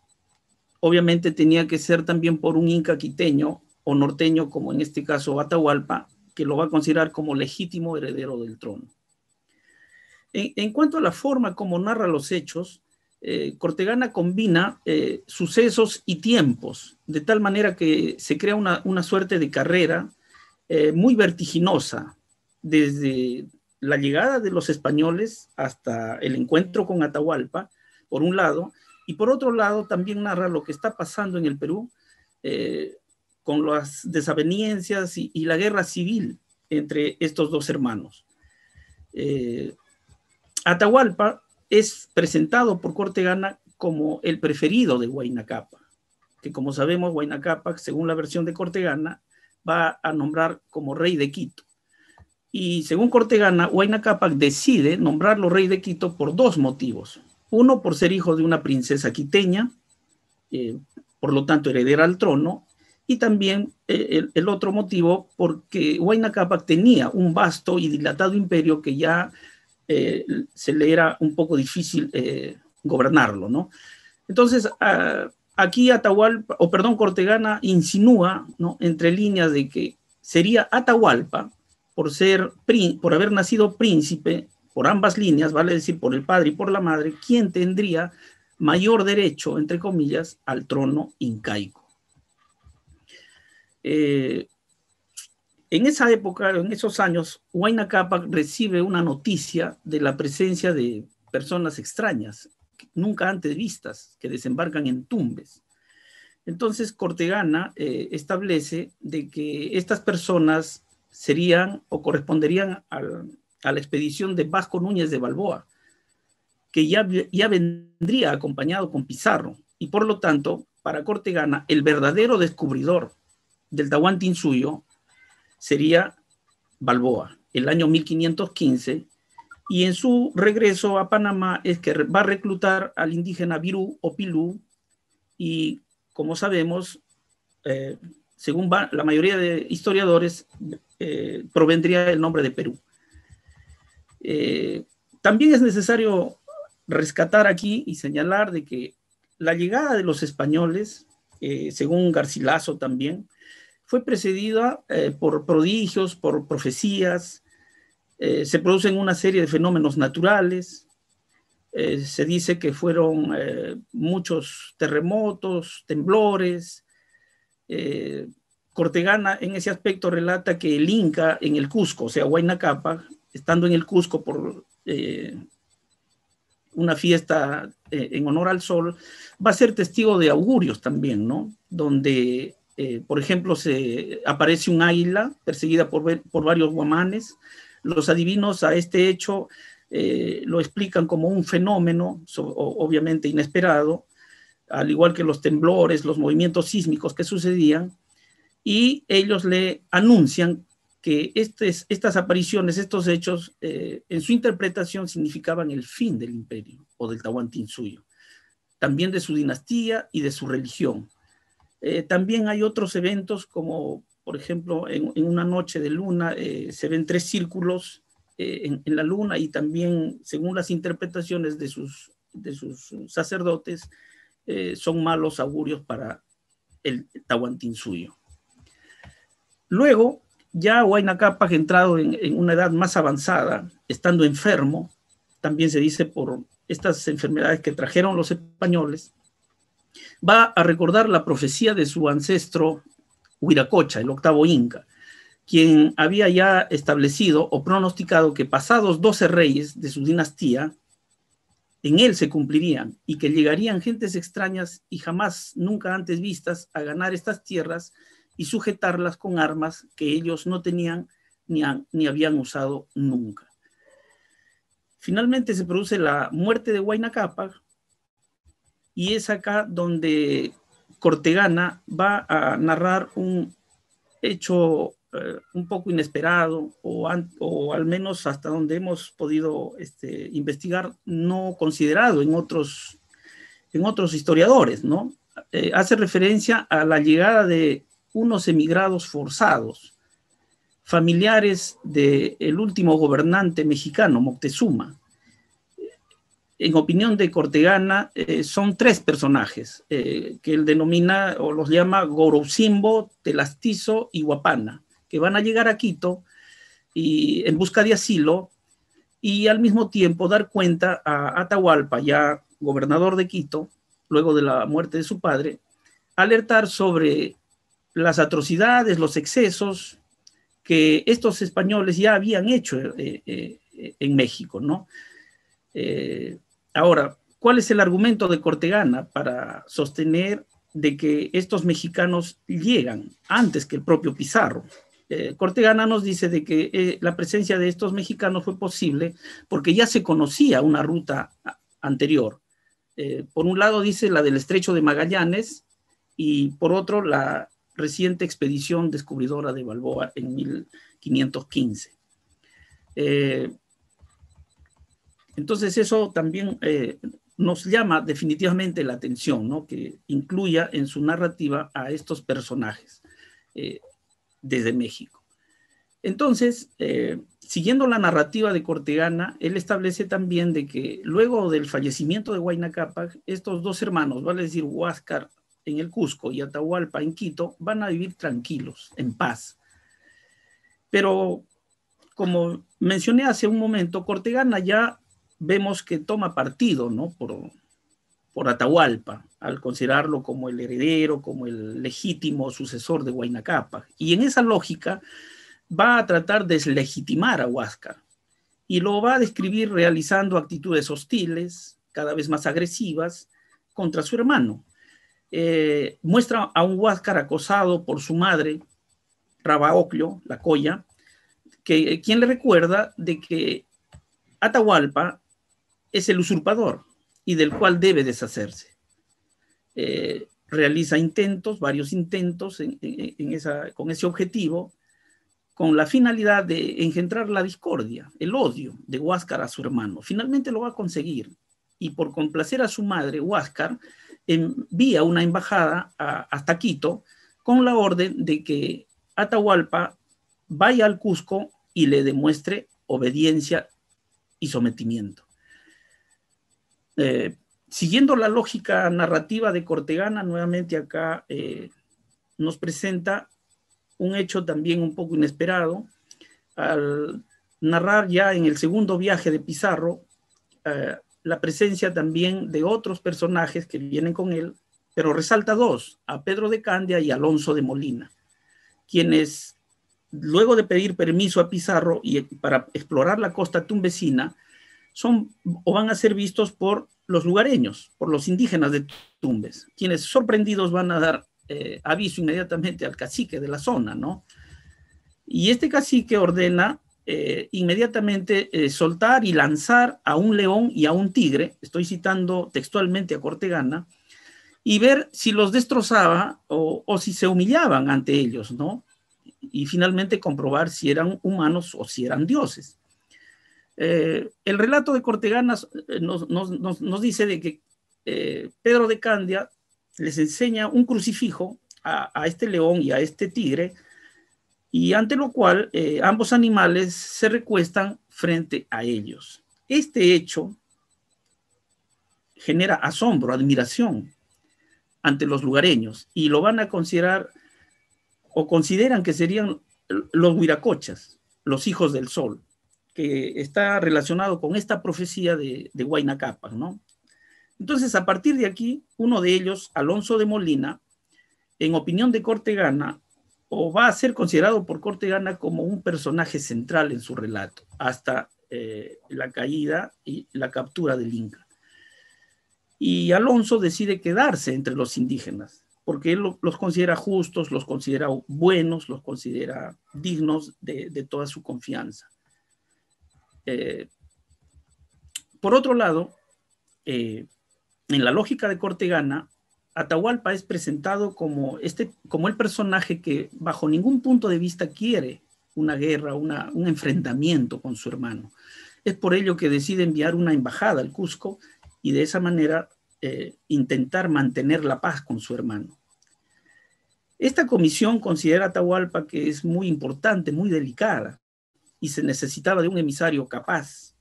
obviamente tenía que ser también por un inca quiteño o norteño, como en este caso Atahualpa, que lo va a considerar como legítimo heredero del trono. En cuanto a la forma como narra los hechos, Cortegana combina sucesos y tiempos, de tal manera que se crea una suerte de carrera muy vertiginosa, desde la llegada de los españoles hasta el encuentro con Atahualpa, por un lado, y por otro lado también narra lo que está pasando en el Perú con las desavenencias y la guerra civil entre estos dos hermanos. Atahualpa es presentado por Cortegana como el preferido de Huayna Cápac, que como sabemos Huayna Cápac, según la versión de Cortegana, va a nombrar como rey de Quito. Y según Cortegana, Huayna Cápac decide nombrarlo rey de Quito por dos motivos. Uno, por ser hijo de una princesa quiteña, por lo tanto heredera al trono, y también el otro motivo, porque Huayna Cápac tenía un vasto y dilatado imperio que ya se le era un poco difícil gobernarlo, ¿no? Entonces, aquí Cortegana insinúa, ¿no?, entre líneas de que sería Atahualpa, por haber nacido príncipe, por ambas líneas, vale decir, por el padre y por la madre, quien tendría mayor derecho, entre comillas, al trono incaico. En esa época, en esos años, Huayna Cápac recibe una noticia de la presencia de personas extrañas, nunca antes vistas, que desembarcan en Tumbes. Entonces Cortegana establece de que estas personas serían o corresponderían a la expedición de Vasco Núñez de Balboa, que ya vendría acompañado con Pizarro, y por lo tanto, para Cortegana, el verdadero descubridor del Tahuantinsuyo sería Balboa, el año 1515, y en su regreso a Panamá es que va a reclutar al indígena Virú o Pilú, y como sabemos, según la mayoría de historiadores, provendría el nombre de Perú. También es necesario rescatar aquí y señalar de que la llegada de los españoles según Garcilaso también, fue precedida por prodigios, por profecías, se producen una serie de fenómenos naturales, se dice que fueron muchos terremotos, temblores. Cortegana en ese aspecto relata que el Inca en el Cusco, o sea, Huayna Cápac, estando en el Cusco por una fiesta en honor al sol, va a ser testigo de augurios también, ¿no? Donde, por ejemplo, se aparece un águila perseguida por varios guamanes. Los adivinos a este hecho lo explican como un fenómeno, obviamente inesperado, al igual que los temblores, los movimientos sísmicos que sucedían, y ellos le anuncian que estas apariciones, estos hechos, en su interpretación significaban el fin del imperio o del Tahuantinsuyo, también de su dinastía y de su religión. También hay otros eventos como, por ejemplo, en una noche de luna se ven 3 círculos en la luna, y también, según las interpretaciones de sus sacerdotes, son malos augurios para el Tahuantinsuyo. Luego, ya Huayna Cápac, entrado en una edad más avanzada, estando enfermo, también se dice por estas enfermedades que trajeron los españoles, va a recordar la profecía de su ancestro Huiracocha, el 8º Inca, quien había ya establecido o pronosticado que pasados 12 reyes de su dinastía, en él se cumplirían, y que llegarían gentes extrañas y jamás nunca antes vistas a ganar estas tierras y sujetarlas con armas que ellos no tenían ni habían usado nunca. Finalmente se produce la muerte de Huayna Cápac, y es acá donde Cortegana va a narrar un hecho un poco inesperado, o al menos hasta donde hemos podido investigar, no considerado en otros historiadores, ¿no? Hace referencia a la llegada de unos emigrados forzados, familiares del último gobernante mexicano, Moctezuma. En opinión de Cortegana, son 3 personajes que él denomina o los llama Gorouzimbo, Telastizo y Huapana, que van a llegar a Quito y en busca de asilo, y al mismo tiempo dar cuenta a Atahualpa, ya gobernador de Quito, luego de la muerte de su padre, alertar sobre las atrocidades, los excesos que estos españoles ya habían hecho en México, ¿no? Ahora, ¿cuál es el argumento de Cortegana para sostener de que estos mexicanos llegan antes que el propio Pizarro? Cortegana nos dice de que la presencia de estos mexicanos fue posible porque ya se conocía una ruta anterior. Por un lado dice la del Estrecho de Magallanes, y por otro la reciente expedición descubridora de Balboa en 1515. Entonces eso también nos llama definitivamente la atención, ¿no? Que incluya en su narrativa a estos personajes desde México. Entonces, siguiendo la narrativa de Cortegana, él establece también de que luego del fallecimiento de Huayna Cápac, estos 2 hermanos, vale decir Huáscar en el Cusco y Atahualpa en Quito, van a vivir tranquilos, en paz. Pero, como mencioné hace un momento, Cortegana ya vemos que toma partido, ¿no? por Atahualpa, al considerarlo como el heredero, como el legítimo sucesor de Huayna Cápac. Y en esa lógica va a tratar de deslegitimar a Huáscar, y lo va a describir realizando actitudes hostiles, cada vez más agresivas, contra su hermano. Muestra a un Huáscar acosado por su madre, Rabaoclio, la Coya, quien le recuerda de que Atahualpa es el usurpador y del cual debe deshacerse. Realiza varios intentos con ese objetivo, con la finalidad de engendrar la discordia, el odio de Huáscar a su hermano. Finalmente lo va a conseguir, y por complacer a su madre, Huáscar envía una embajada hasta Quito con la orden de que Atahualpa vaya al Cusco y le demuestre obediencia y sometimiento. Siguiendo la lógica narrativa de Cortegana, nuevamente acá nos presenta un hecho también un poco inesperado, al narrar ya en el segundo viaje de Pizarro la presencia también de otros personajes que vienen con él, pero resalta dos, a Pedro de Candia y Alonso de Molina, quienes luego de pedir permiso a Pizarro y para explorar la costa tumbesina, son o van a ser vistos por los lugareños, por los indígenas de Tumbes, quienes sorprendidos van a dar aviso inmediatamente al cacique de la zona, ¿no? Y este cacique ordena inmediatamente soltar y lanzar a un león y a un tigre, estoy citando textualmente a Cortegana, y ver si los destrozaba o si se humillaban ante ellos, ¿no? Y finalmente comprobar si eran humanos o si eran dioses. El relato de Cortegana nos dice de que Pedro de Candia les enseña un crucifijo a este león y a este tigre, y ante lo cual ambos animales se recuestan frente a ellos. Este hecho genera asombro, admiración ante los lugareños, y lo van a considerar o consideran que serían los huiracochas, los hijos del sol, que está relacionado con esta profecía de Huayna Cápac, ¿no? Entonces, a partir de aquí, uno de ellos, Alonso de Molina, en opinión de Cortegana, o va a ser considerado por Cortegana como un personaje central en su relato, hasta la caída y la captura del Inca. Y Alonso decide quedarse entre los indígenas, porque él los considera justos, los considera buenos, los considera dignos de toda su confianza. Por otro lado, en la lógica de Cortegana, Atahualpa es presentado como el personaje que bajo ningún punto de vista quiere una guerra, un enfrentamiento con su hermano. Es por ello que decide enviar una embajada al Cusco y de esa manera intentar mantener la paz con su hermano. Esta comisión considera a Atahualpa que es muy importante, muy delicada, y se necesitaba de un emisario capaz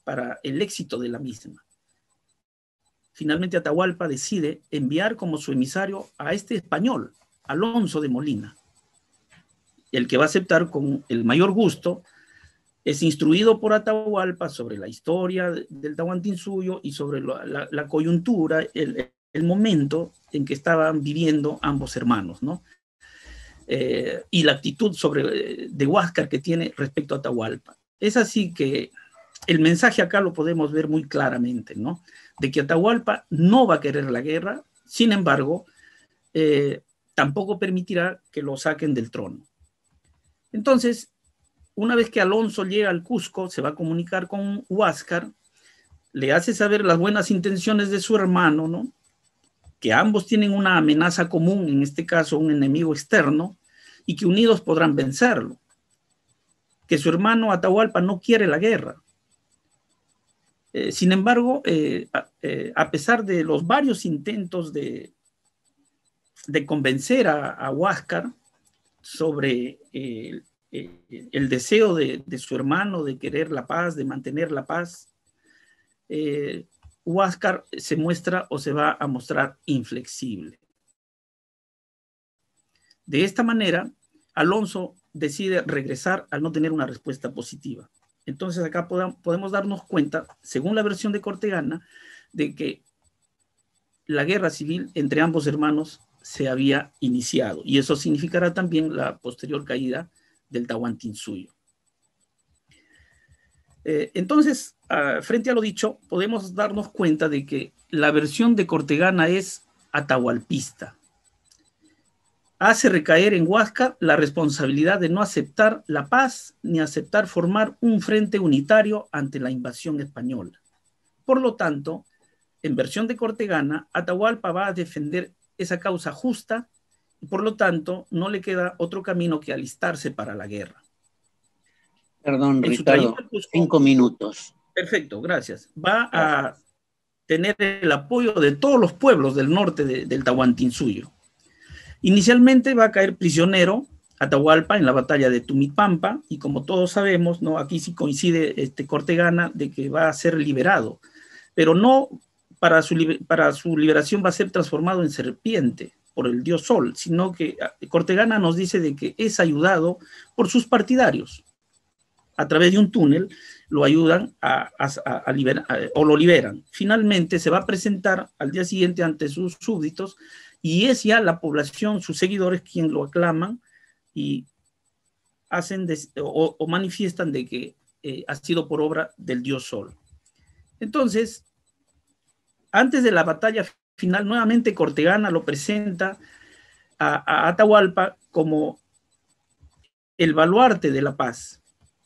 para el éxito de la misma. Finalmente Atahualpa decide enviar como su emisario a este español, Alonso de Molina, el que va a aceptar con el mayor gusto. Es instruido por Atahualpa sobre la historia del Tahuantinsuyo y sobre la coyuntura, el momento en que estaban viviendo ambos hermanos, ¿no? Y la actitud de Huáscar que tiene respecto a Atahualpa. Es así que el mensaje acá lo podemos ver muy claramente, ¿no? De que Atahualpa no va a querer la guerra, sin embargo, tampoco permitirá que lo saquen del trono. Entonces, una vez que Alonso llega al Cusco, se va a comunicar con Huáscar, le hace saber las buenas intenciones de su hermano, ¿no? Que ambos tienen una amenaza común, en este caso un enemigo externo, y que unidos podrán vencerlo. Que su hermano Atahualpa no quiere la guerra. Sin embargo, a pesar de los varios intentos de convencer a Huáscar sobre el deseo de su hermano de querer la paz, de mantener la paz, Huáscar se muestra o se va a mostrar inflexible. De esta manera, Alonso decide regresar al no tener una respuesta positiva. Entonces acá podemos darnos cuenta, según la versión de Cortegana, de que la guerra civil entre ambos hermanos se había iniciado, y eso significará también la posterior caída del Tahuantinsuyo. Entonces, frente a lo dicho, podemos darnos cuenta de que la versión de Cortegana es atahualpista. Hace recaer en Huáscar la responsabilidad de no aceptar la paz ni aceptar formar un frente unitario ante la invasión española. Por lo tanto, en versión de Cortegana, Atahualpa va a defender esa causa justa y por lo tanto no le queda otro camino que alistarse para la guerra. Perdón, Ricardo, 5 minutos. Perfecto, gracias. Va a tener el apoyo de todos los pueblos del norte del Tahuantinsuyo. Inicialmente va a caer prisionero Atahualpa en la batalla de Tumipampa, y como todos sabemos, ¿no? Aquí sí coincide Cortegana de que va a ser liberado, pero no para su liberación va a ser transformado en serpiente por el dios Sol, sino que Cortegana nos dice de que es ayudado por sus partidarios. A través de un túnel lo ayudan a liberar, o lo liberan. Finalmente se va a presentar al día siguiente ante sus súbditos y es ya la población, sus seguidores, quien lo aclaman y hacen o manifiestan de que ha sido por obra del dios Sol. Entonces, antes de la batalla final, nuevamente Cortegana lo presenta a Atahualpa como el baluarte de la paz.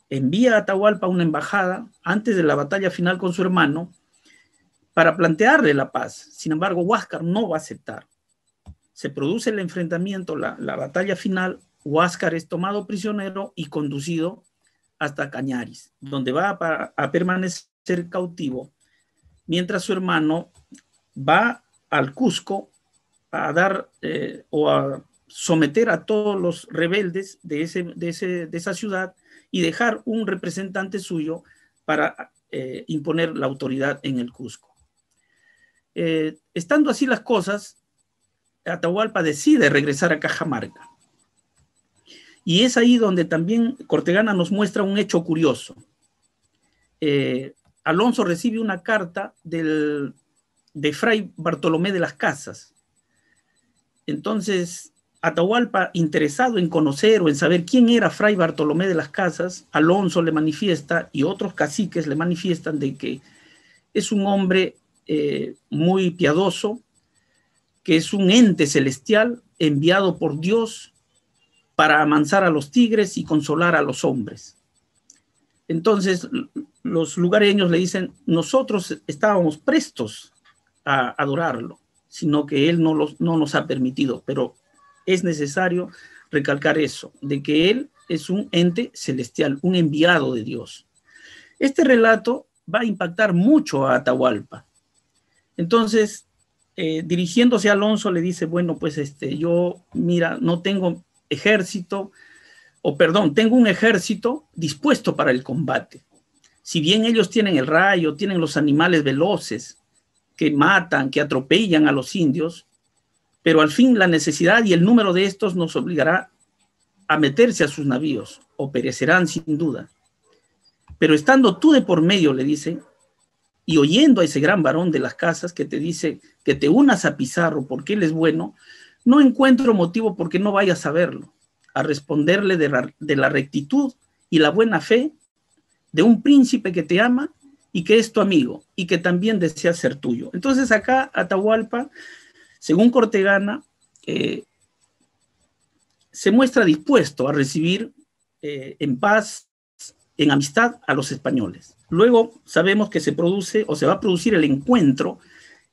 Envía a Atahualpa una embajada antes de la batalla final con su hermano para plantearle la paz. Sin embargo, Huáscar no va a aceptar. Se produce el enfrentamiento, la batalla final. Huáscar es tomado prisionero y conducido hasta Cañaris, donde va a permanecer cautivo, mientras su hermano va al Cusco a dar o a someter a todos los rebeldes de esa ciudad y dejar un representante suyo para imponer la autoridad en el Cusco. Estando así las cosas, Atahualpa decide regresar a Cajamarca. Y es ahí donde también Cortegana nos muestra un hecho curioso. Alonso recibe una carta de Fray Bartolomé de las Casas. Entonces, Atahualpa, interesado en conocer o en saber quién era Fray Bartolomé de las Casas, Alonso le manifiesta y otros caciques le manifiestan de que es un hombre muy piadoso, que es un ente celestial enviado por Dios para amansar a los tigres y consolar a los hombres. Entonces, los lugareños le dicen, nosotros estábamos prestos a adorarlo, sino que él no nos ha permitido, pero es necesario recalcar eso, de que él es un ente celestial, un enviado de Dios. Este relato va a impactar mucho a Atahualpa. Entonces, dirigiéndose a Alonso, le dice, bueno, pues yo, mira, no tengo ejército, tengo un ejército dispuesto para el combate. Si bien ellos tienen el rayo, tienen los animales veloces que matan, que atropellan a los indios, pero al fin la necesidad y el número de estos nos obligará a meterse a sus navíos, o perecerán sin duda. Pero estando tú de por medio, le dicen, y oyendo a ese gran varón de las casas que te dice que te unas a Pizarro porque él es bueno, no encuentro motivo porque no vayas a verlo, a responderle de la rectitud y la buena fe de un príncipe que te ama y que es tu amigo y que también desea ser tuyo. Entonces acá Atahualpa, según Cortegana, se muestra dispuesto a recibir en paz, en amistad a los españoles. Luego sabemos que se produce o se va a producir el encuentro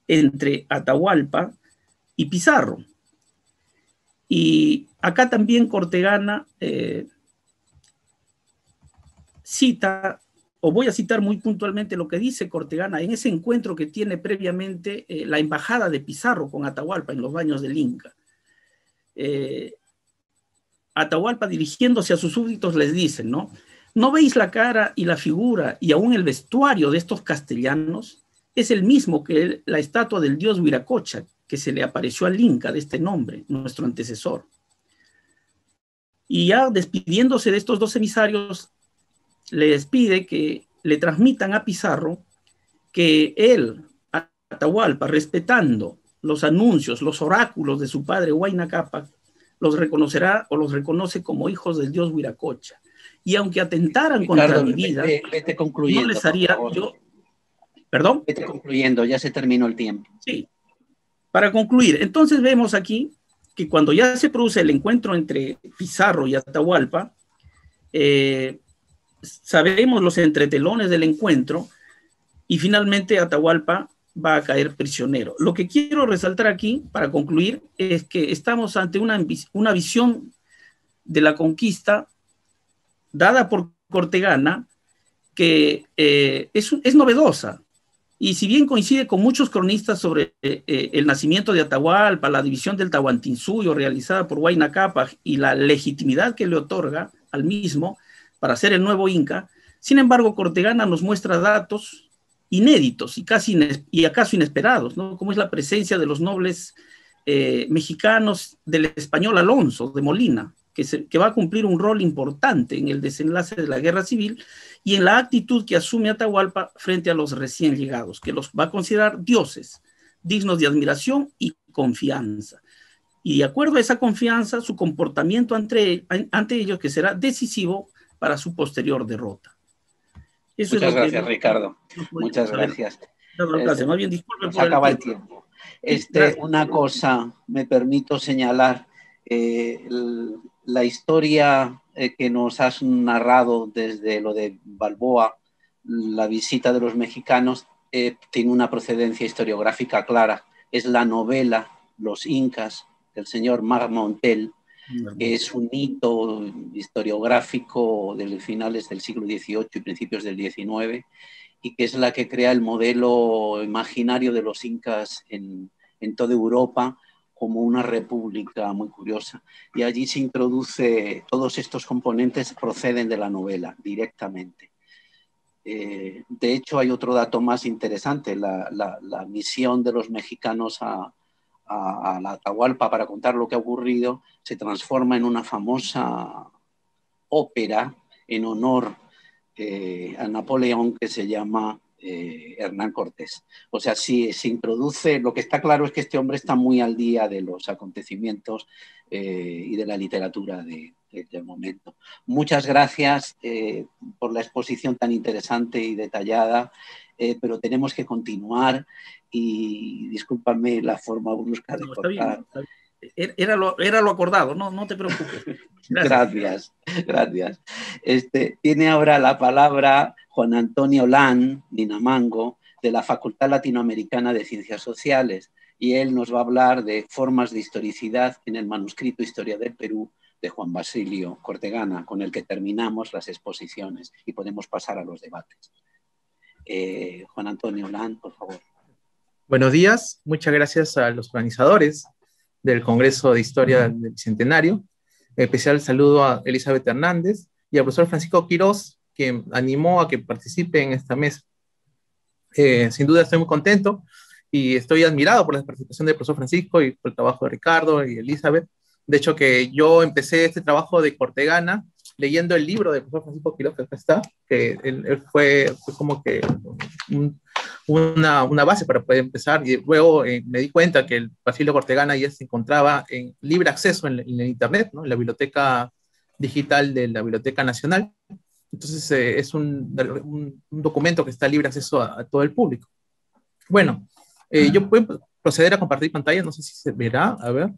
entre Atahualpa y Pizarro. Y acá también Cortegana cita, o voy a citar muy puntualmente lo que dice Cortegana en ese encuentro que tiene previamente la embajada de Pizarro con Atahualpa en los baños del Inca. Atahualpa, dirigiéndose a sus súbditos, les dice, ¿no? ¿No veis la cara y la figura y aún el vestuario de estos castellanos? Es el mismo que la estatua del dios Viracocha, que se le apareció al Inca de este nombre, nuestro antecesor. Y ya despidiéndose de estos dos emisarios, les pide que le transmitan a Pizarro que él, Atahualpa, respetando los anuncios, los oráculos de su padre Huayna Cápac, los reconocerá o los reconoce como hijos del dios Viracocha. Y aunque atentaran contra mi vida, vete concluyendo, no les haría yo... ¿Perdón? Vete concluyendo, ya se terminó el tiempo. Sí. Para concluir, entonces vemos aquí que cuando ya se produce el encuentro entre Pizarro y Atahualpa, sabemos los entretelones del encuentro y finalmente Atahualpa va a caer prisionero. Lo que quiero resaltar aquí, para concluir, es que estamos ante una visión de la conquista dada por Cortegana que es novedosa. Y si bien coincide con muchos cronistas sobre el nacimiento de Atahualpa, la división del Tahuantinsuyo realizada por Huayna Cápac y la legitimidad que le otorga al mismo para ser el nuevo Inca, sin embargo, Cortegana nos muestra datos inéditos y y acaso inesperados, ¿no? Como es la presencia de los nobles mexicanos del español Alonso de Molina, que va a cumplir un rol importante en el desenlace de la guerra civil y en la actitud que asume Atahualpa frente a los recién llegados, que los va a considerar dioses, dignos de admiración y confianza. Y de acuerdo a esa confianza, su comportamiento ante ellos que será decisivo para su posterior derrota. Eso Muchas gracias, Ricardo. Muchas gracias. Más bien, disculpe por acaba el tiempo. Una cosa, me permito señalar, la historia que nos has narrado desde lo de Balboa, la visita de los mexicanos, tiene una procedencia historiográfica clara. Es la novela Los Incas, del señor Marc Montel, que es un hito historiográfico de finales del siglo XVIII y principios del XIX, y que es la que crea el modelo imaginario de los incas en toda Europa como una república muy curiosa. Y allí se introduce, todos estos componentes proceden de la novela directamente. De hecho, hay otro dato más interesante, la misión de los mexicanos a la Atahualpa para contar lo que ha ocurrido se transforma en una famosa ópera en honor a Napoleón que se llama Hernán Cortés. O sea, si se introduce, lo que está claro es que este hombre está muy al día de los acontecimientos y de la literatura del momento. Muchas gracias por la exposición tan interesante y detallada, pero tenemos que continuar y discúlpame la forma brusca de cortar. Está bien. Era lo acordado, no te preocupes. Gracias. Tiene ahora la palabra Juan Antonio Lan Dinamango, de la Facultad Latinoamericana de Ciencias Sociales, y él nos va a hablar de formas de historicidad en el manuscrito Historia del Perú de Juan Basilio Cortegana, con el que terminamos las exposiciones y podemos pasar a los debates. Juan Antonio Lan, por favor. Buenos días, muchas gracias a los organizadores del Congreso de Historia del Bicentenario. En especial saludo a Elizabeth Hernández y al profesor Francisco Quirós, que animó a que participe en esta mesa. Sin duda estoy muy contento y estoy admirado por la participación del profesor Francisco y por el trabajo de Ricardo y Elizabeth. De hecho, que yo empecé este trabajo de Cortegana leyendo el libro del profesor Francisco Quirós, que acá está, que él fue como que una base para poder empezar, y luego me di cuenta que el Basilio Cortegana ya se encontraba en libre acceso en el internet, ¿no? En la biblioteca digital de la Biblioteca Nacional. Entonces es un documento que está libre acceso a todo el público. Bueno, yo puedo proceder a compartir pantalla, no sé si se verá, a ver.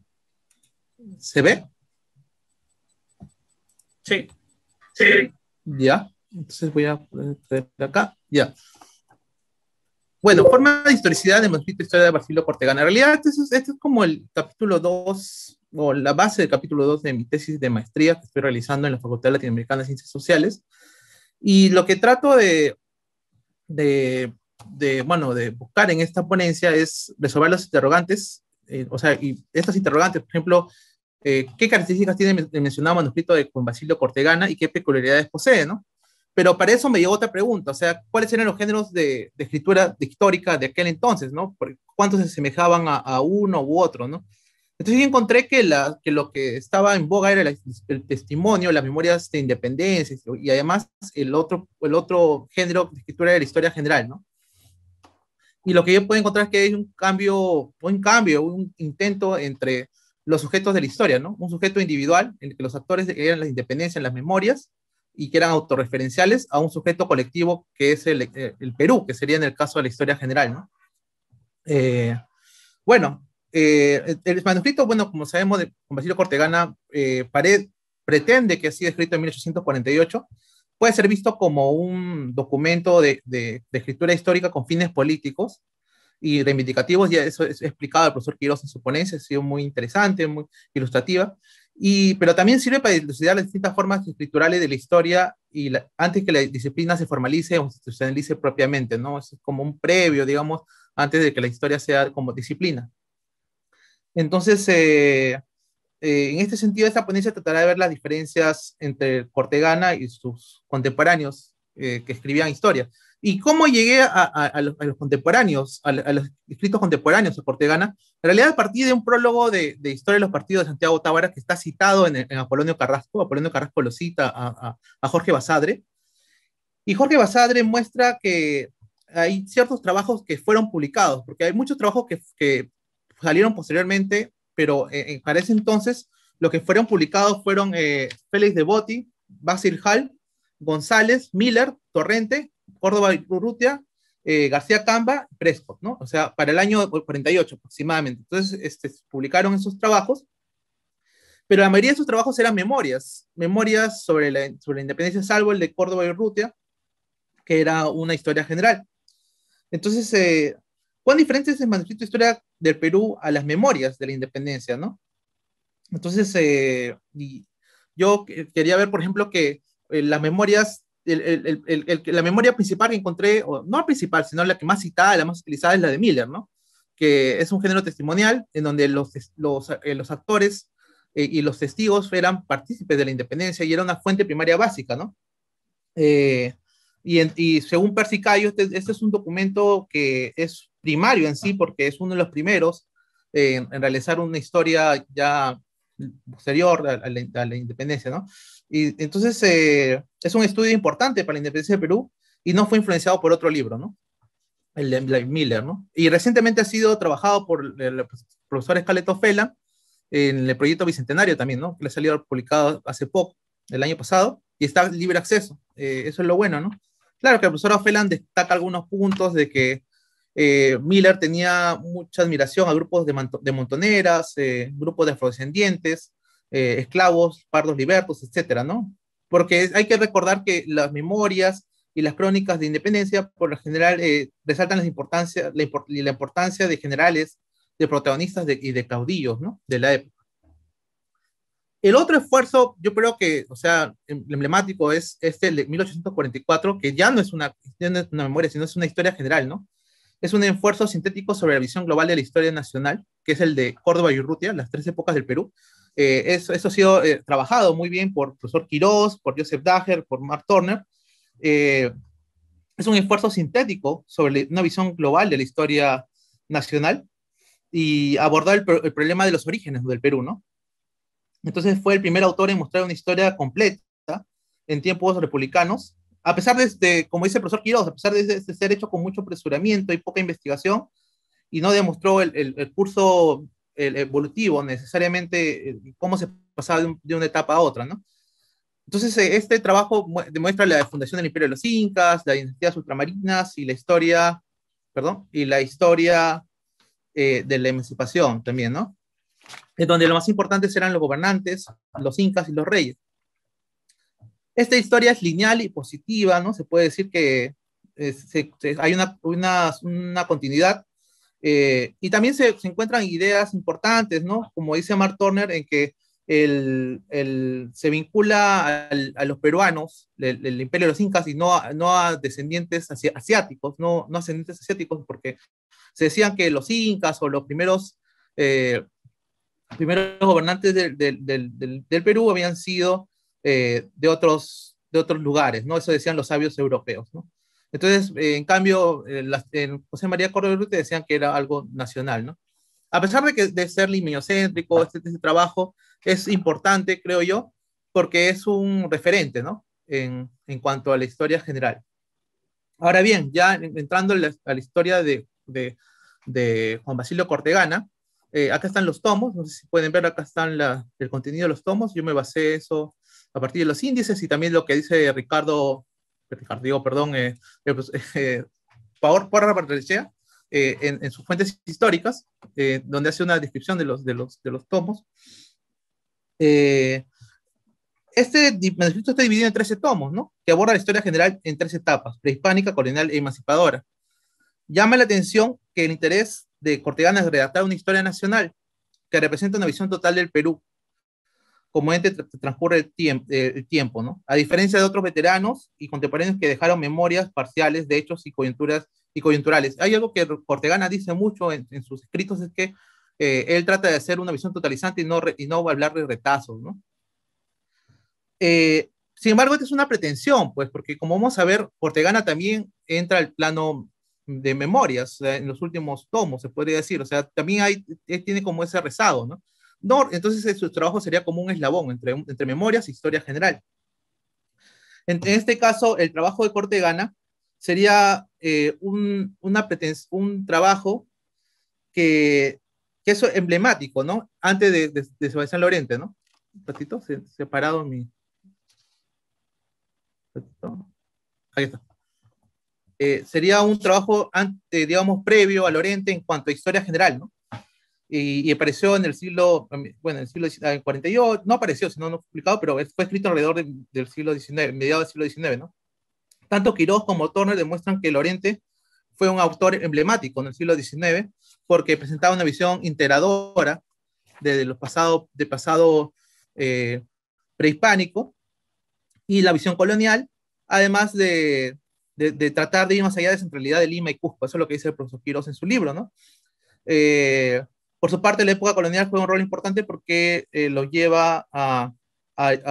¿Se ve? Sí. Ya, entonces voy a poner acá, ya. Bueno, forma de historicidad del manuscrito Historia de Basilio Cortegana. En realidad, este es como el capítulo 2, o la base del capítulo 2 de mi tesis de maestría que estoy realizando en la Facultad Latinoamericana de Ciencias Sociales. Y lo que trato de buscar en esta ponencia es resolver los interrogantes, y estas interrogantes, por ejemplo, qué características tiene el mencionado manuscrito de Juan Basilio Cortegana y qué peculiaridades posee, ¿no? Pero para eso me llegó otra pregunta, o sea, ¿cuáles eran los géneros de escritura histórica de aquel entonces, ¿no? ¿Cuántos se asemejaban a uno u otro, ¿no? Entonces yo encontré que lo que estaba en boga era el testimonio, las memorias de independencia, y además el otro género de escritura era la historia general, ¿no? Y lo que yo puedo encontrar es que hay un intento entre los sujetos de la historia, ¿no? Un sujeto individual, en el que los actores eran la independencia en las memorias, y que eran autorreferenciales, a un sujeto colectivo que es el Perú, que sería en el caso de la historia general, ¿no? El manuscrito, bueno, como sabemos, de Juan Basilio Cortegana, pretende que ha sido escrito en 1848, puede ser visto como un documento de escritura histórica con fines políticos y reivindicativos, ya eso es explicado el profesor Quirós en su ponencia, ha sido muy interesante, muy ilustrativa, pero también sirve para dilucidar las distintas formas escriturales de la historia antes que la disciplina se formalice o se institucionalice propiamente, ¿no? Es como un previo, digamos, antes de que la historia sea como disciplina. Entonces, en este sentido, esta ponencia tratará de ver las diferencias entre Cortegana y sus contemporáneos que escribían historia. ¿Y cómo llegué a los contemporáneos, a los escritos contemporáneos de Cortegana? En realidad, a partir de un prólogo de Historia de los Partidos de Santiago Tábara, que está citado en Apolonio Carrasco lo cita a Jorge Basadre, y Jorge Basadre muestra que hay ciertos trabajos que fueron publicados, porque hay muchos trabajos que salieron posteriormente, pero para ese entonces, lo que fueron publicados fueron Félix de Botti, Basil Hall, González, Miller, Torrente, Córdoba y Urrutia, García Camba, Prescott, ¿no? O sea, para el año 48 aproximadamente. Entonces, publicaron esos trabajos, pero la mayoría de esos trabajos eran memorias sobre la independencia, salvo el de Córdoba y Urrutia, que era una historia general. Entonces, ¿cuán diferente es el manuscrito de historia del Perú a las memorias de la independencia, no? Entonces, yo quería ver, por ejemplo, que las memorias, la memoria principal que encontré, o no la principal, sino la que más citada, la más utilizada, es la de Miller, ¿no? Que es un género testimonial en donde los actores y los testigos eran partícipes de la independencia y era una fuente primaria básica, ¿no? Y según Percy Cayo, este es un documento que es primario en sí, porque es uno de los primeros en realizar una historia ya posterior a la independencia, ¿no? Y entonces es un estudio importante para la independencia de Perú y no fue influenciado por otro libro, ¿no? El de Miller, ¿no? Y recientemente ha sido trabajado por el profesor Escaleto Fela en el proyecto Bicentenario también, ¿no? Que le ha salido publicado hace poco, el año pasado, y está en libre acceso. Eso es lo bueno, ¿no? Claro que el profesor Ofeland destaca algunos puntos de que Miller tenía mucha admiración a grupos de montoneras, grupos de afrodescendientes, esclavos, pardos libertos, etcétera, ¿no? Porque hay que recordar que las memorias y las crónicas de independencia, por lo general, resaltan la importancia de generales, de protagonistas y de caudillos, ¿no? De la época. El otro esfuerzo, yo creo que, o sea, emblemático es el de 1844, que ya no es una memoria, sino es una historia general, ¿no? Es un esfuerzo sintético sobre la visión global de la historia nacional, que es el de Córdoba y Urrutia, las tres épocas del Perú. Eso ha sido trabajado muy bien por el profesor Quirós, por Joseph Dager, por Mark Turner. Es un esfuerzo sintético sobre una visión global de la historia nacional y abordar el problema de los orígenes del Perú, ¿no? Entonces fue el primer autor en mostrar una historia completa en tiempos republicanos, a pesar como dice el profesor Quiroz, a pesar de ser hecho con mucho apresuramiento y poca investigación, y no demostró el curso evolutivo necesariamente, cómo se pasaba de una etapa a otra, ¿no? Entonces, este trabajo demuestra la fundación del Imperio de los Incas, las dinastías ultramarinas y la historia, perdón, y la historia de la emancipación también, ¿no? En donde lo más importantes eran los gobernantes, los incas y los reyes. Esta historia es lineal y positiva, ¿no? Se puede decir que hay una continuidad y también se encuentran ideas importantes, ¿no? Como dice Mark Turner, en que se vincula a los peruanos, el imperio de los incas, y no a descendientes asiáticos, no ascendientes asiáticos, porque se decían que los incas o los primeros gobernantes del Perú habían sido de otros lugares, ¿no? Eso decían los sabios europeos, ¿no? Entonces, en cambio, José María Córdoba y Urrutia decían que era algo nacional, ¿no? A pesar de ser limeñocéntrico, este trabajo es importante, creo yo, porque es un referente, ¿no? En cuanto a la historia general. Ahora bien, ya entrando a la historia de Juan Basilio Cortegana, acá están los tomos, no sé si pueden ver, acá están el contenido de los tomos, yo me basé eso a partir de los índices y también lo que dice Porra Barrenechea en sus fuentes históricas, donde hace una descripción de los tomos. Este manuscrito está dividido en 13 tomos, ¿no? Que aborda la historia general en 3 etapas: prehispánica, colonial e emancipadora. Llama la atención que el interés de Cortegana es redactar una historia nacional que representa una visión total del Perú, como ente transcurre el tiempo, ¿no? A diferencia de otros veteranos y contemporáneos que dejaron memorias parciales de hechos y coyunturales. Hay algo que Cortegana dice mucho en sus escritos, es que él trata de hacer una visión totalizante y no hablar de retazos, ¿no? Sin embargo, esta es una pretensión, pues, porque como vamos a ver, Ortegana también entra al plano de memorias, o sea, en los últimos tomos, se podría decir, o sea, también tiene como ese rezago, ¿no? No, entonces su trabajo sería como un eslabón entre memorias e historia general. En este caso, el trabajo de Cortegana sería un trabajo que es emblemático, ¿no? Antes de Sebastián Lorente, ¿no? Un ratito, separado mi... Ahí está. Sería un trabajo, digamos, previo a Lorente en cuanto a historia general, ¿no? Y apareció en el siglo, bueno, en el siglo 48, no apareció, sino no publicado, pero fue escrito alrededor del siglo XIX, mediados del siglo XIX, ¿no? Tanto Quirós como Turner demuestran que Lorente fue un autor emblemático en el siglo XIX porque presentaba una visión integradora del pasado prehispánico y la visión colonial, además de tratar de ir más allá de la centralidad de Lima y Cusco. Eso es lo que dice el profesor Quirós en su libro, ¿no? Por su parte, la época colonial juega un rol importante porque lo lleva a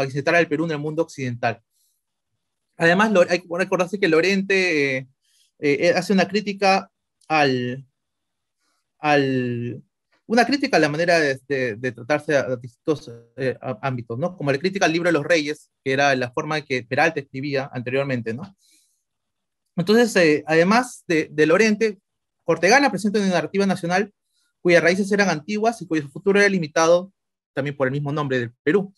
incitar al Perú en el mundo occidental. Además, hay que recordarse que Lorente hace una crítica una crítica a la manera de tratarse a distintos ámbitos, ¿no? Como la crítica al libro de los reyes, que era la forma en que Peralta escribía anteriormente, ¿no? Entonces, además de Lorente, Ortegana presenta una narrativa nacional cuyas raíces eran antiguas y cuyo futuro era limitado también por el mismo nombre del Perú.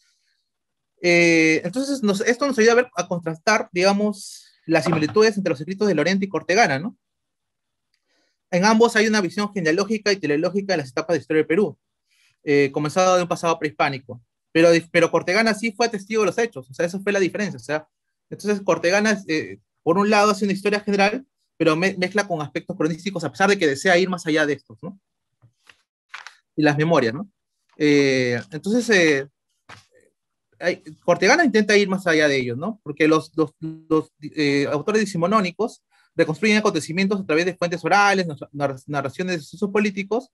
Entonces, esto nos ayuda a contrastar, digamos, las similitudes entre los escritos de Lorente y Cortegana, ¿no? En ambos hay una visión genealógica y teleológica de las etapas de historia del Perú, comenzado de un pasado prehispánico. Pero Cortegana sí fue testigo de los hechos, o sea, esa fue la diferencia. O sea, entonces Cortegana, por un lado, hace una historia general, pero mezcla con aspectos cronísticos, a pesar de que desea ir más allá de estos, ¿no? Y las memorias, ¿no? Entonces, Cortegana intenta ir más allá de ellos, ¿no? Porque los autores decimonónicos reconstruyen acontecimientos a través de fuentes orales, narraciones de sucesos políticos,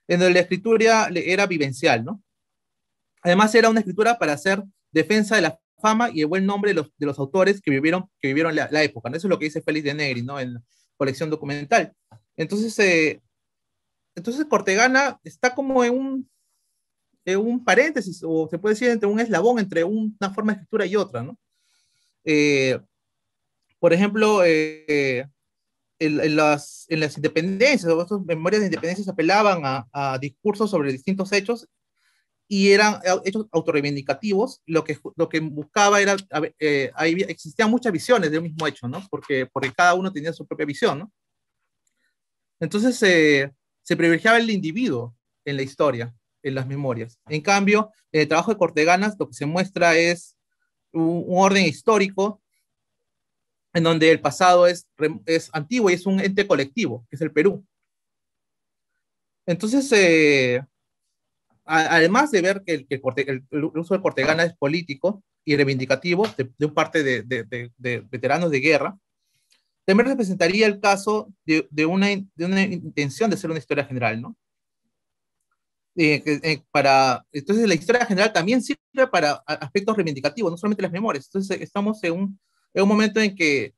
en donde la escritura era vivencial, ¿no? Además, era una escritura para hacer defensa de la fama y el buen nombre de los autores que vivieron la época, ¿no? Eso es lo que dice Félix de Negri, ¿no? En la colección documental. Entonces Cortegana está como en un paréntesis, o se puede decir entre un eslabón entre una forma de escritura y otra, ¿no? Por ejemplo, en las independencias, o estas memorias de independencia se apelaban a discursos sobre distintos hechos y eran hechos autorreivindicativos. Lo que buscaba era, existían muchas visiones del mismo hecho, ¿no? Porque cada uno tenía su propia visión, ¿no? Entonces se privilegiaba el individuo en la historia, en las memorias. En cambio, en el trabajo de Cortegana lo que se muestra es un orden histórico en donde el pasado es antiguo y es un ente colectivo, que es el Perú. Entonces, además de ver que el uso de Cortegana es político y reivindicativo de un parte de veteranos de guerra, también representaría el caso de una intención de ser una historia general, ¿no? Entonces la historia general también sirve para aspectos reivindicativos, no solamente las memorias. Entonces estamos en un momento en que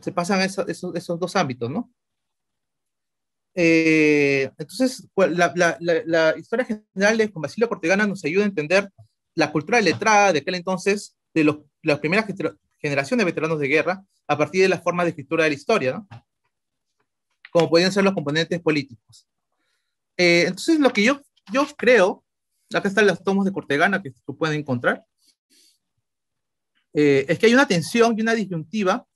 se pasan esos dos ámbitos, ¿no? Entonces, pues, la historia general de Juan Basilio Cortegana nos ayuda a entender la cultura letrada de aquel entonces, de las primeras generaciones de veteranos de guerra, a partir de las formas de escritura de la historia, ¿no? Como podían ser los componentes políticos. Entonces, lo que yo creo, acá están los tomos de Cortegana que se pueden encontrar, es que hay una tensión y una disyuntiva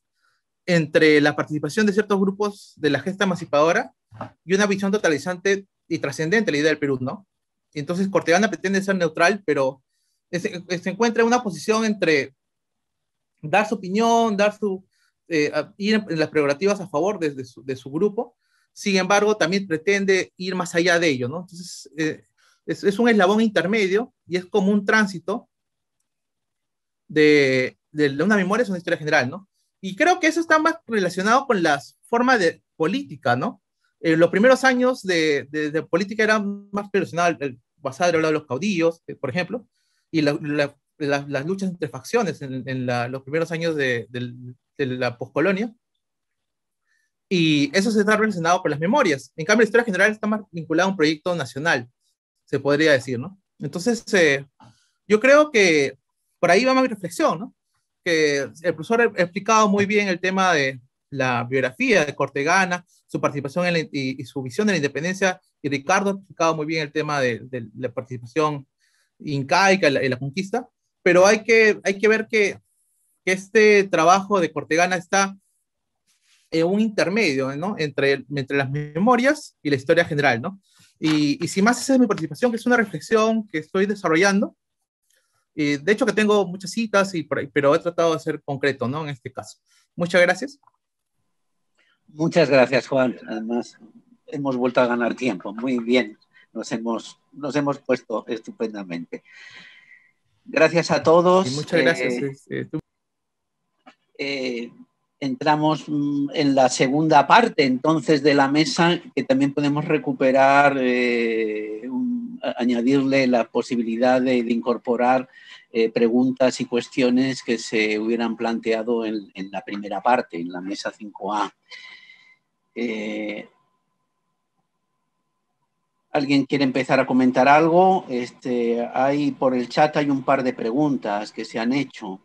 entre la participación de ciertos grupos de la gesta emancipadora y una visión totalizante y trascendente de la idea del Perú, ¿no? Entonces Cortegana pretende ser neutral, pero se encuentra en una posición entre dar su opinión, ir en las prerrogativas a favor de su grupo. Sin embargo, también pretende ir más allá de ello, ¿no? Entonces, es un eslabón intermedio y es como un tránsito de una memoria a una historia general, ¿no? Y creo que eso está más relacionado con las formas de política, ¿no? Los primeros años de política eran más relacionados al pasado de los caudillos, por ejemplo, y las luchas entre facciones en los primeros años de la poscolonia. Y eso se está relacionado con las memorias. En cambio, la historia general está más vinculada a un proyecto nacional, se podría decir, ¿no? Entonces, yo creo que por ahí va mi reflexión, ¿no? Que el profesor ha explicado muy bien el tema de la biografía de Cortegana, su participación y su visión de la independencia, y Ricardo ha explicado muy bien el tema de la participación incaica y la conquista, pero hay que ver que este trabajo de Cortegana está en un intermedio, ¿no? Entre las memorias y la historia general, ¿no? Y sin más, esa es mi participación, que es una reflexión que estoy desarrollando. De hecho, que tengo muchas citas, pero he tratado de ser concreto, ¿no? En este caso. Muchas gracias. Muchas gracias, Juan. Además, hemos vuelto a ganar tiempo. Muy bien. Nos hemos puesto estupendamente. Gracias a todos. Y muchas gracias. Entramos en la segunda parte, entonces, de la mesa, que también podemos recuperar, añadirle la posibilidad de incorporar preguntas y cuestiones que se hubieran planteado en la primera parte, en la mesa 5A. ¿Alguien quiere empezar a comentar algo? Por el chat hay un par de preguntas que se han hecho.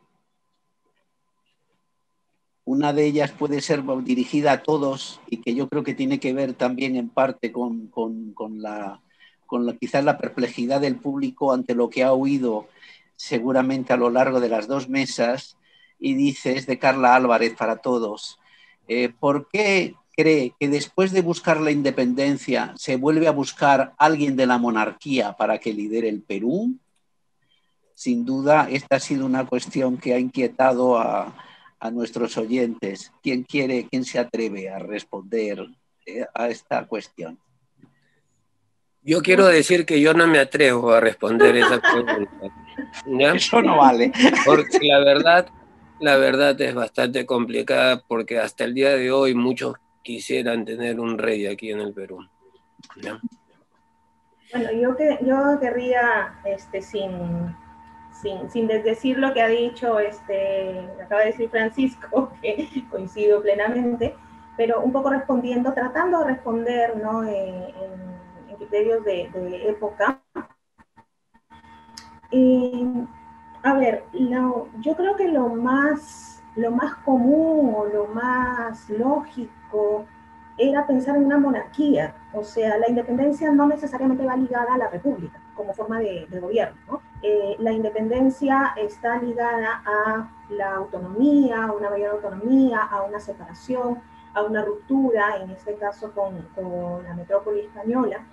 Una de ellas puede ser dirigida a todos y que yo creo que tiene que ver también en parte con quizás la perplejidad del público ante lo que ha oído seguramente a lo largo de las dos mesas, y dice, es de Carla Álvarez para todos. ¿Por qué cree que después de buscar la independencia se vuelve a buscar alguien de la monarquía para que lidere el Perú? Sin duda, esta ha sido una cuestión que ha inquietado a nuestros oyentes. ¿Quién se atreve a responder a esta cuestión? Yo quiero decir que yo no me atrevo a responder esa pregunta, ¿ya? Eso no vale. Porque la verdad es bastante complicada, porque hasta el día de hoy muchos quisieran tener un rey aquí en el Perú, ¿ya? Bueno, yo querría, sin desdecir lo que ha dicho, acaba de decir Francisco, que coincido plenamente, pero un poco tratando de responder, ¿no? En criterios de época. A ver, yo creo que lo más común o lo más lógico era pensar en una monarquía. O sea, la independencia no necesariamente va ligada a la república como forma de gobierno, ¿no? La independencia está ligada a la autonomía, a una mayor autonomía, a una separación, a una ruptura, en este caso con la metrópoli española,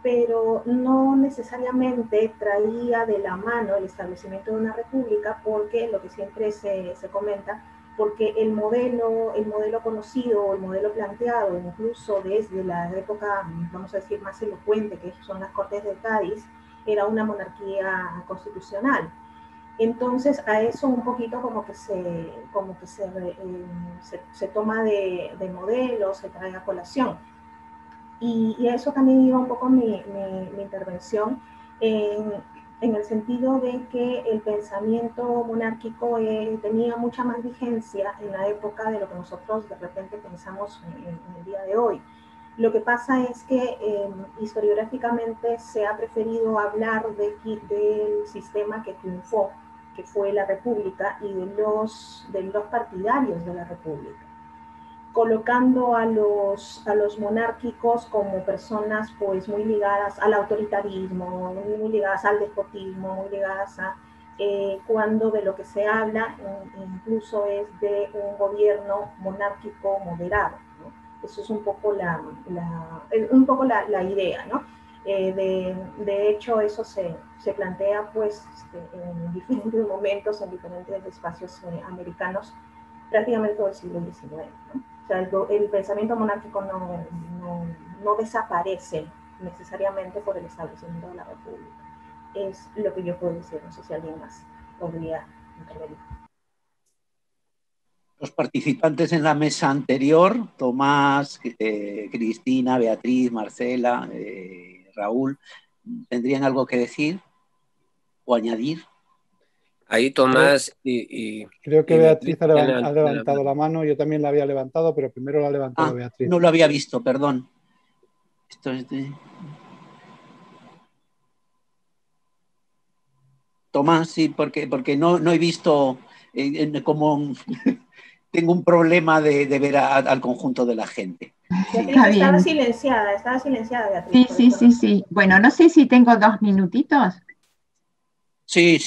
pero no necesariamente traía de la mano el establecimiento de una república, porque lo que siempre se comenta, porque el modelo conocido, el modelo planteado, incluso desde la época, vamos a decir, más elocuente, que son las Cortes de Cádiz, era una monarquía constitucional. Entonces a eso un poquito como que se toma de modelo, se trae a colación. Y a eso también iba un poco mi intervención, en el sentido de que el pensamiento monárquico tenía mucha más vigencia en la época de lo que nosotros de repente pensamos en el día de hoy. Lo que pasa es que historiográficamente se ha preferido hablar del sistema que triunfó, que fue la República, y de los partidarios de la República, colocando a los monárquicos como personas pues muy ligadas al autoritarismo, muy ligadas al despotismo, muy ligadas a cuando de lo que se habla incluso es de un gobierno monárquico moderado, ¿no? Eso es un poco la idea, ¿no? De hecho, eso se plantea pues en diferentes momentos, en diferentes espacios americanos, prácticamente todo el siglo XIX, ¿no? O sea, el pensamiento monárquico no desaparece necesariamente por el establecimiento de la República. Es lo que yo puedo decir, no sé si alguien más podría intervenir. Los participantes en la mesa anterior, Tomás, Cristina, Beatriz, Marcela, Raúl, ¿tendrían algo que decir o añadir? Ahí Tomás Creo que y Beatriz ha ya ha levantado la mano. Yo también la había levantado, pero primero la ha levantado Beatriz. No lo había visto, perdón. Esto es de... Tomás, sí, porque no he visto cómo tengo un problema de ver al conjunto de la gente. Beatriz estaba silenciada, Beatriz. Sí. Bueno, no sé si tengo 2 minutitos. Sí.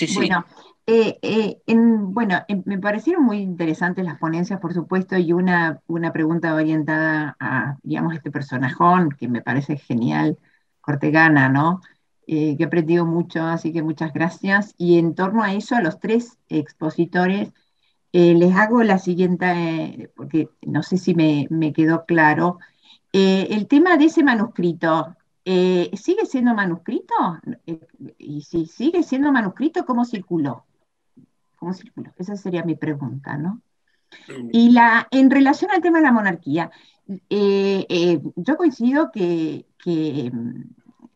Bueno, me parecieron muy interesantes las ponencias, por supuesto, y una pregunta orientada a, digamos, este personajón que me parece genial, Cortegana, ¿no? Que he aprendido mucho, así que muchas gracias. Y en torno a eso, a los 3 expositores, les hago la siguiente, porque no sé si me quedó claro. El tema de ese manuscrito, ¿sigue siendo manuscrito? Y si sigue siendo manuscrito, ¿cómo circuló? ¿Cómo circuló? Esa sería mi pregunta, ¿no? Y en relación al tema de la monarquía, yo coincido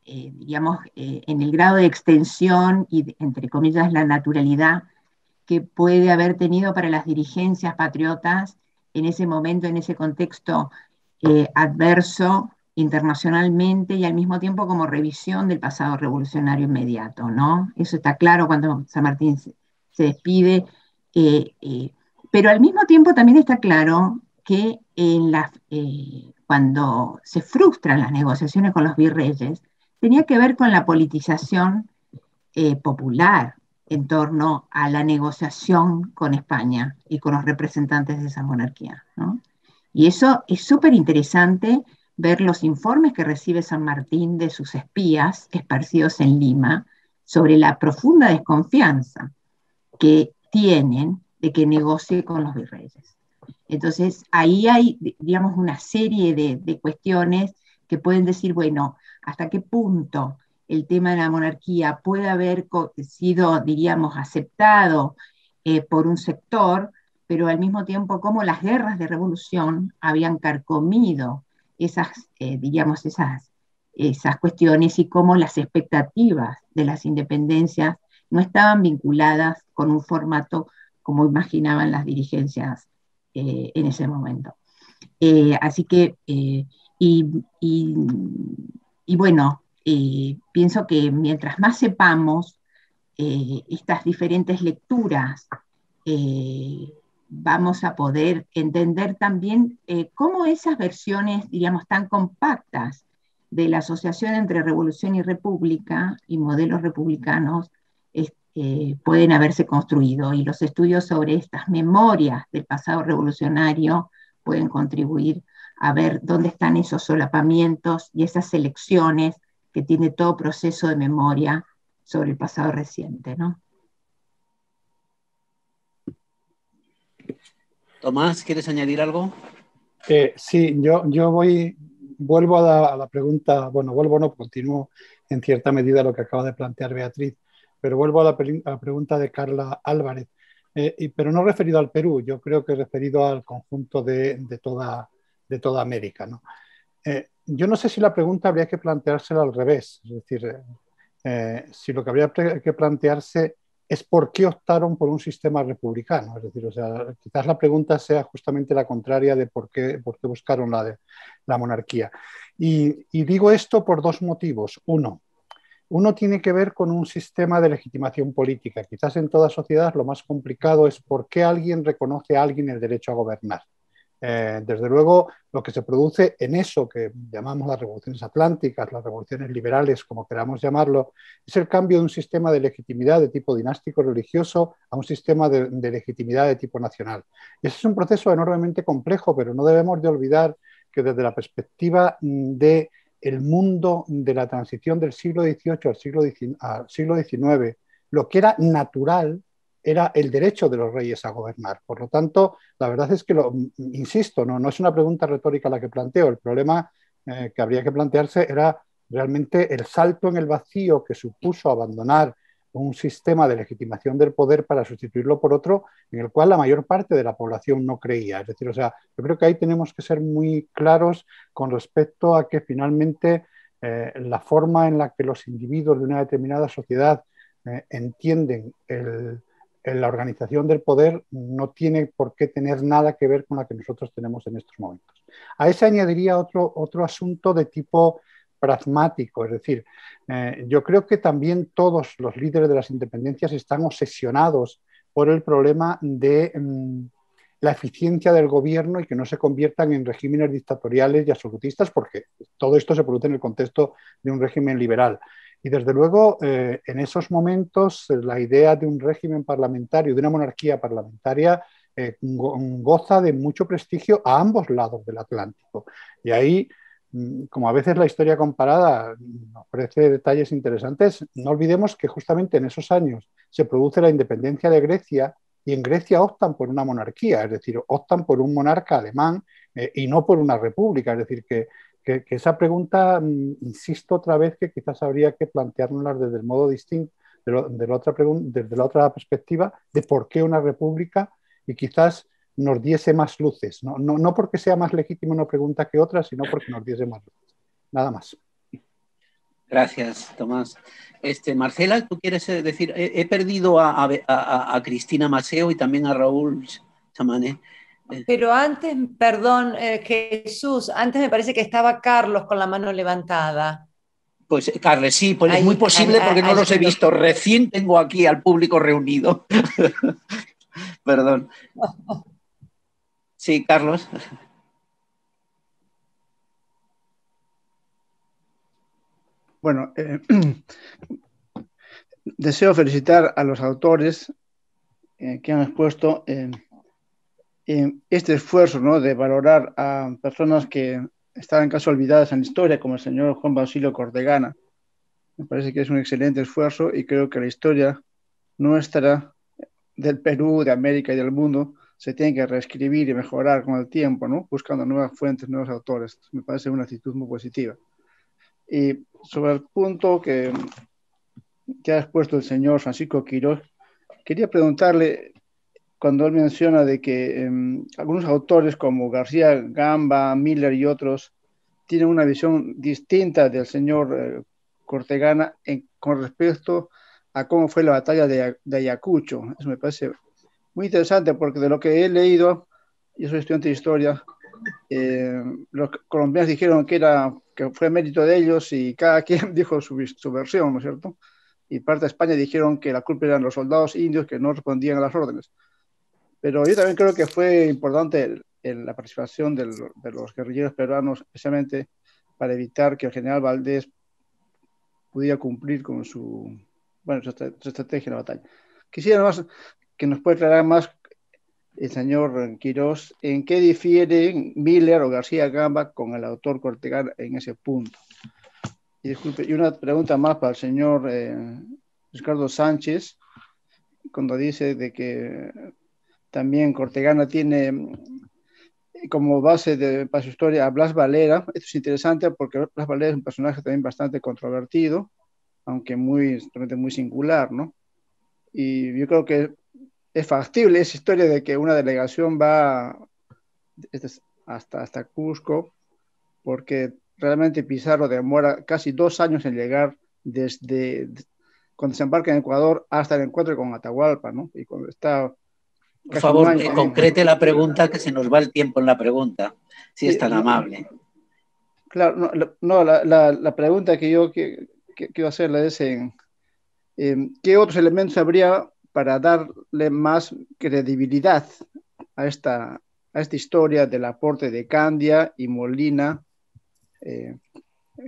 digamos, en el grado de extensión y, entre comillas, la naturalidad que puede haber tenido para las dirigencias patriotas en ese momento, en ese contexto adverso internacionalmente y al mismo tiempo como revisión del pasado revolucionario inmediato, ¿no? Eso está claro cuando San Martín se despide, pero al mismo tiempo también está claro que cuando se frustran las negociaciones con los virreyes, tenía que ver con la politización popular en torno a la negociación con España y con los representantes de esa monarquía, ¿no? Y eso es súper interesante ver los informes que recibe San Martín de sus espías esparcidos en Lima sobre la profunda desconfianza que tienen de que negocie con los virreyes. Entonces, ahí hay, digamos, una serie de cuestiones que pueden decir, bueno, ¿hasta qué punto el tema de la monarquía puede haber sido, diríamos, aceptado por un sector, pero al mismo tiempo cómo las guerras de revolución habían carcomido digamos, esas cuestiones y cómo las expectativas de las independencias no estaban vinculadas con un formato como imaginaban las dirigencias en ese momento. Así que, y bueno, pienso que mientras más sepamos estas diferentes lecturas, vamos a poder entender también cómo esas versiones, diríamos, tan compactas de la asociación entre revolución y república y modelos republicanos pueden haberse construido, y los estudios sobre estas memorias del pasado revolucionario pueden contribuir a ver dónde están esos solapamientos y esas selecciones que tiene todo proceso de memoria sobre el pasado reciente, ¿no? Tomás, ¿quieres añadir algo? Sí, yo vuelvo a la pregunta, bueno, no, continúo en cierta medida lo que acaba de plantear Beatriz, pero vuelvo a la pregunta de Carla Álvarez, pero no referido al Perú, yo creo que referido al conjunto de toda América, ¿no? Yo no sé si la pregunta habría que planteársela al revés, es decir, si lo que habría que plantearse es por qué optaron por un sistema republicano. Es decir, o sea, quizás la pregunta sea justamente la contraria de por qué buscaron la monarquía. Y digo esto por 2 motivos. Uno tiene que ver con un sistema de legitimación política. Quizás en toda sociedad lo más complicado es por qué alguien reconoce a alguien el derecho a gobernar. Desde luego, lo que se produce en eso que llamamos las revoluciones atlánticas, las revoluciones liberales, como queramos llamarlo, es el cambio de un sistema de legitimidad de tipo dinástico religioso a un sistema de legitimidad de tipo nacional. Y ese es un proceso enormemente complejo, pero no debemos de olvidar que desde la perspectiva del mundo de la transición del siglo XVIII al siglo XIX, lo que era natural era el derecho de los reyes a gobernar. Por lo tanto, la verdad es que, insisto, no es una pregunta retórica la que planteo. El problema que habría que plantearse era realmente el salto en el vacío que supuso abandonar un sistema de legitimación del poder para sustituirlo por otro en el cual la mayor parte de la población no creía. Es decir, o sea, yo creo que ahí tenemos que ser muy claros con respecto a que finalmente la forma en la que los individuos de una determinada sociedad entienden la organización del poder no tiene por qué tener nada que ver con la que nosotros tenemos en estos momentos. A ese añadiría otro asunto de tipo pragmático, es decir, yo creo que también todos los líderes de las independencias están obsesionados por el problema de la eficiencia del gobierno y que no se conviertan en regímenes dictatoriales y absolutistas, porque todo esto se produce en el contexto de un régimen liberal. Y desde luego, en esos momentos, la idea de un régimen parlamentario, de una monarquía parlamentaria, goza de mucho prestigio a ambos lados del Atlántico. Y ahí, como a veces la historia comparada ofrece detalles interesantes, no olvidemos que justamente en esos años se produce la independencia de Grecia y en Grecia optan por una monarquía, es decir, optan por un monarca alemán y no por una república. Es decir, que esa pregunta, insisto otra vez, que quizás habría que planteárnosla desde el modo distinto, desde la otra perspectiva, de por qué una república, y quizás nos diese más luces. No porque sea más legítima una pregunta que otra, sino porque nos diese más luces. Nada más. Gracias, Tomás. Marcela, ¿tú quieres decir? He perdido a Cristina Maceo y también a Raúl Chamané. Pero antes, perdón, Jesús, antes me parece que estaba Carlos con la mano levantada. Pues, Carles, sí, pues es muy posible porque no los he visto. Recién tengo aquí al público reunido. Perdón. Sí, Carlos. Bueno, deseo felicitar a los autores que han expuesto este esfuerzo, ¿no?, de valorar a personas que estaban casi olvidadas en la historia, como el señor Juan Basilio Cortegana. Me parece que es un excelente esfuerzo y creo que la historia nuestra del Perú, de América y del mundo se tiene que reescribir y mejorar con el tiempo, ¿no?, buscando nuevas fuentes, nuevos autores. Me parece una actitud muy positiva. Y sobre el punto que ha expuesto el señor Francisco Quirós, quería preguntarle, cuando él menciona de que algunos autores como García Gamba, Miller y otros tienen una visión distinta del señor Cortegana con respecto a cómo fue la batalla de Ayacucho. Eso me parece muy interesante porque de lo que he leído, yo soy estudiante de historia, los colombianos dijeron que fue mérito de ellos y cada quien dijo su versión, ¿no es cierto? Y parte de España dijeron que la culpa eran los soldados indios que no respondían a las órdenes. Pero yo también creo que fue importante la participación de los guerrilleros peruanos, especialmente para evitar que el general Valdés pudiera cumplir con su estrategia en la batalla. Quisiera más que nos pueda aclarar más el señor Quirós en qué difiere Miller o García Gamba con el autor Cortegana en ese punto. Y disculpe, y una pregunta más para el señor Ricardo Sánchez, cuando dice de que también Cortegana tiene como base para su historia a Blas Valera. Esto es interesante porque Blas Valera es un personaje también bastante controvertido, aunque muy singular, ¿no? Y yo creo que es factible esa historia de que una delegación va hasta Cusco, porque realmente Pizarro demora casi 2 años en llegar desde cuando se embarca en Ecuador hasta el encuentro con Atahualpa, ¿no? Y cuando está... Por favor, concrete la pregunta, que se nos va el tiempo en la pregunta, si es tan amable. Claro, la pregunta que yo quiero hacerle es ¿qué otros elementos habría para darle más credibilidad a esta historia del aporte de Candia y Molina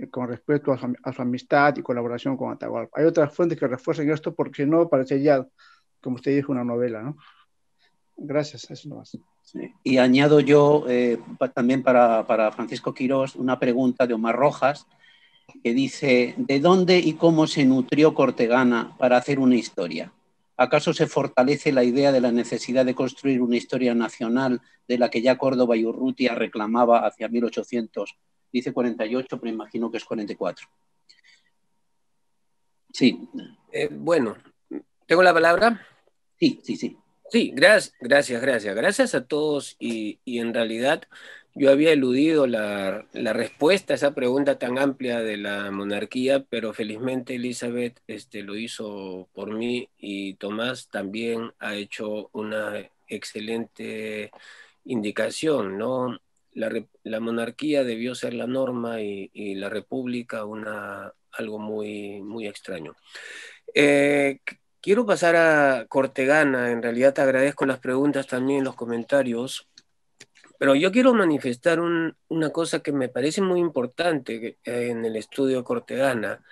con respecto a su amistad y colaboración con Atahualpa? Hay otras fuentes que refuercen esto porque si no parecería, como usted dijo, una novela, ¿no? Gracias, eso no más. Sí. Y añado yo también para Francisco Quirós una pregunta de Omar Rojas que dice: ¿de dónde y cómo se nutrió Cortegana para hacer una historia? ¿Acaso se fortalece la idea de la necesidad de construir una historia nacional de la que ya Córdoba y Urrutia reclamaba hacia 1800? Dice 48, pero imagino que es 44. Sí. Bueno, ¿tengo la palabra? Sí. Sí, gracias a todos y en realidad yo había eludido la respuesta a esa pregunta tan amplia de la monarquía, pero felizmente Elizabeth lo hizo por mí, y Tomás también ha hecho una excelente indicación, ¿no? La monarquía debió ser la norma y la república algo muy, muy extraño. Quiero pasar a Cortegana. En realidad te agradezco las preguntas, también los comentarios, pero yo quiero manifestar una cosa que me parece muy importante en el estudio de Cortegana.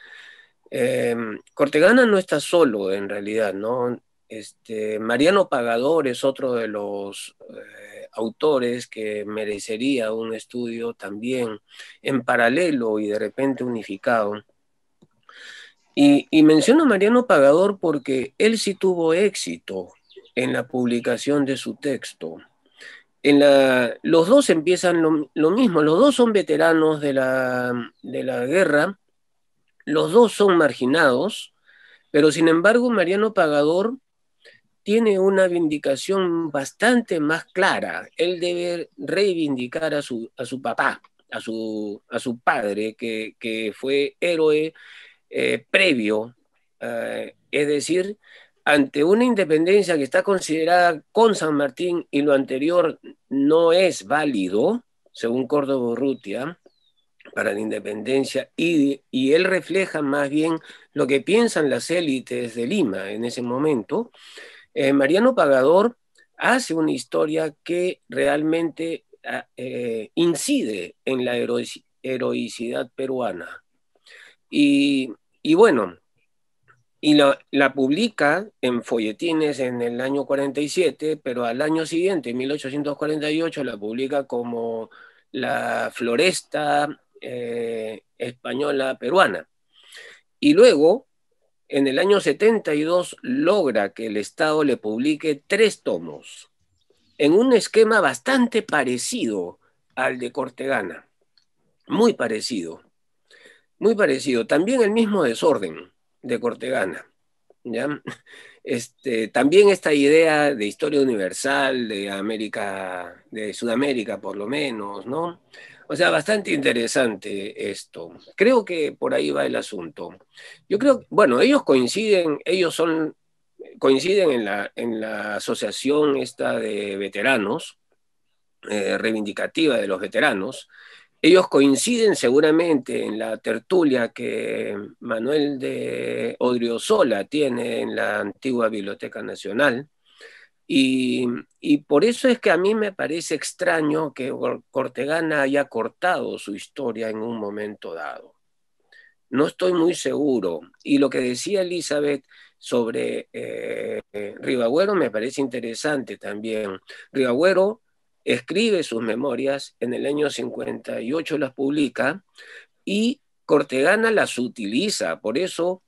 Cortegana no está solo, en realidad, ¿no? Mariano Pagador es otro de los autores que merecería un estudio también en paralelo y de repente unificado. Y menciono a Mariano Pagador porque él sí tuvo éxito en la publicación de su texto. Los dos empiezan lo mismo, los dos son veteranos de la guerra, los dos son marginados, pero sin embargo Mariano Pagador tiene una vindicación bastante más clara. Él debe reivindicar a su papá, a su padre, que fue héroe previo, es decir, ante una independencia que está considerada con San Martín y lo anterior no es válido, según Córdoba Urrutia, para la independencia, y él refleja más bien lo que piensan las élites de Lima en ese momento. Mariano Pagador hace una historia que realmente incide en la heroicidad peruana. Y bueno, y la publica en folletines en el año 47, pero al año siguiente, en 1848, la publica como la Floresta española peruana. Y luego, en el año 72, logra que el Estado le publique 3 tomos, en un esquema bastante parecido al de Cortegana, muy parecido. Muy parecido, también el mismo desorden de Cortegana, ¿ya? También esta idea de historia universal de América, de Sudamérica por lo menos, ¿no? O sea, bastante interesante esto. Creo que por ahí va el asunto. Yo creo, bueno, ellos coinciden en la asociación esta de veteranos, reivindicativa de los veteranos. Ellos coinciden seguramente en la tertulia que Manuel de Odriozola tiene en la antigua Biblioteca Nacional, y por eso es que a mí me parece extraño que Cortegana haya cortado su historia en un momento dado. No estoy muy seguro. Y lo que decía Elizabeth sobre Ribagüero me parece interesante también. Ribagüero escribe sus memorias, en el año 58 las publica, y Cortegana las utiliza. Por eso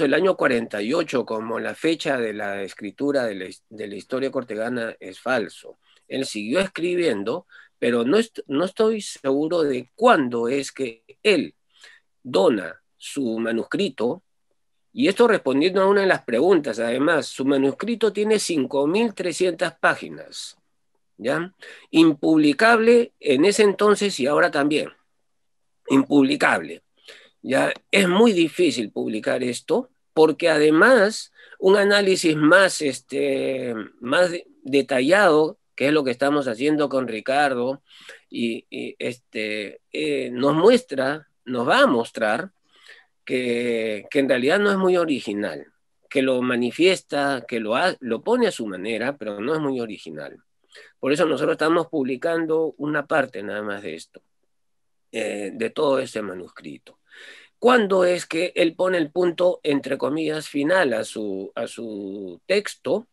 el año 48 como la fecha de la escritura de la historia cortegana es falso. Él siguió escribiendo, pero no estoy seguro de cuándo es que él dona su manuscrito. Y esto respondiendo a una de las preguntas, además, su manuscrito tiene 5.300 páginas, ¿ya? Impublicable en ese entonces y ahora también. Impublicable. ¿Ya? Es muy difícil publicar esto, porque además un análisis más detallado, que es lo que estamos haciendo con Ricardo, nos va a mostrar que en realidad no es muy original, que lo manifiesta, que lo pone a su manera, pero no es muy original. Por eso nosotros estamos publicando una parte nada más de esto, de todo ese manuscrito. ¿Cuándo es que él pone el punto, entre comillas, final a su texto?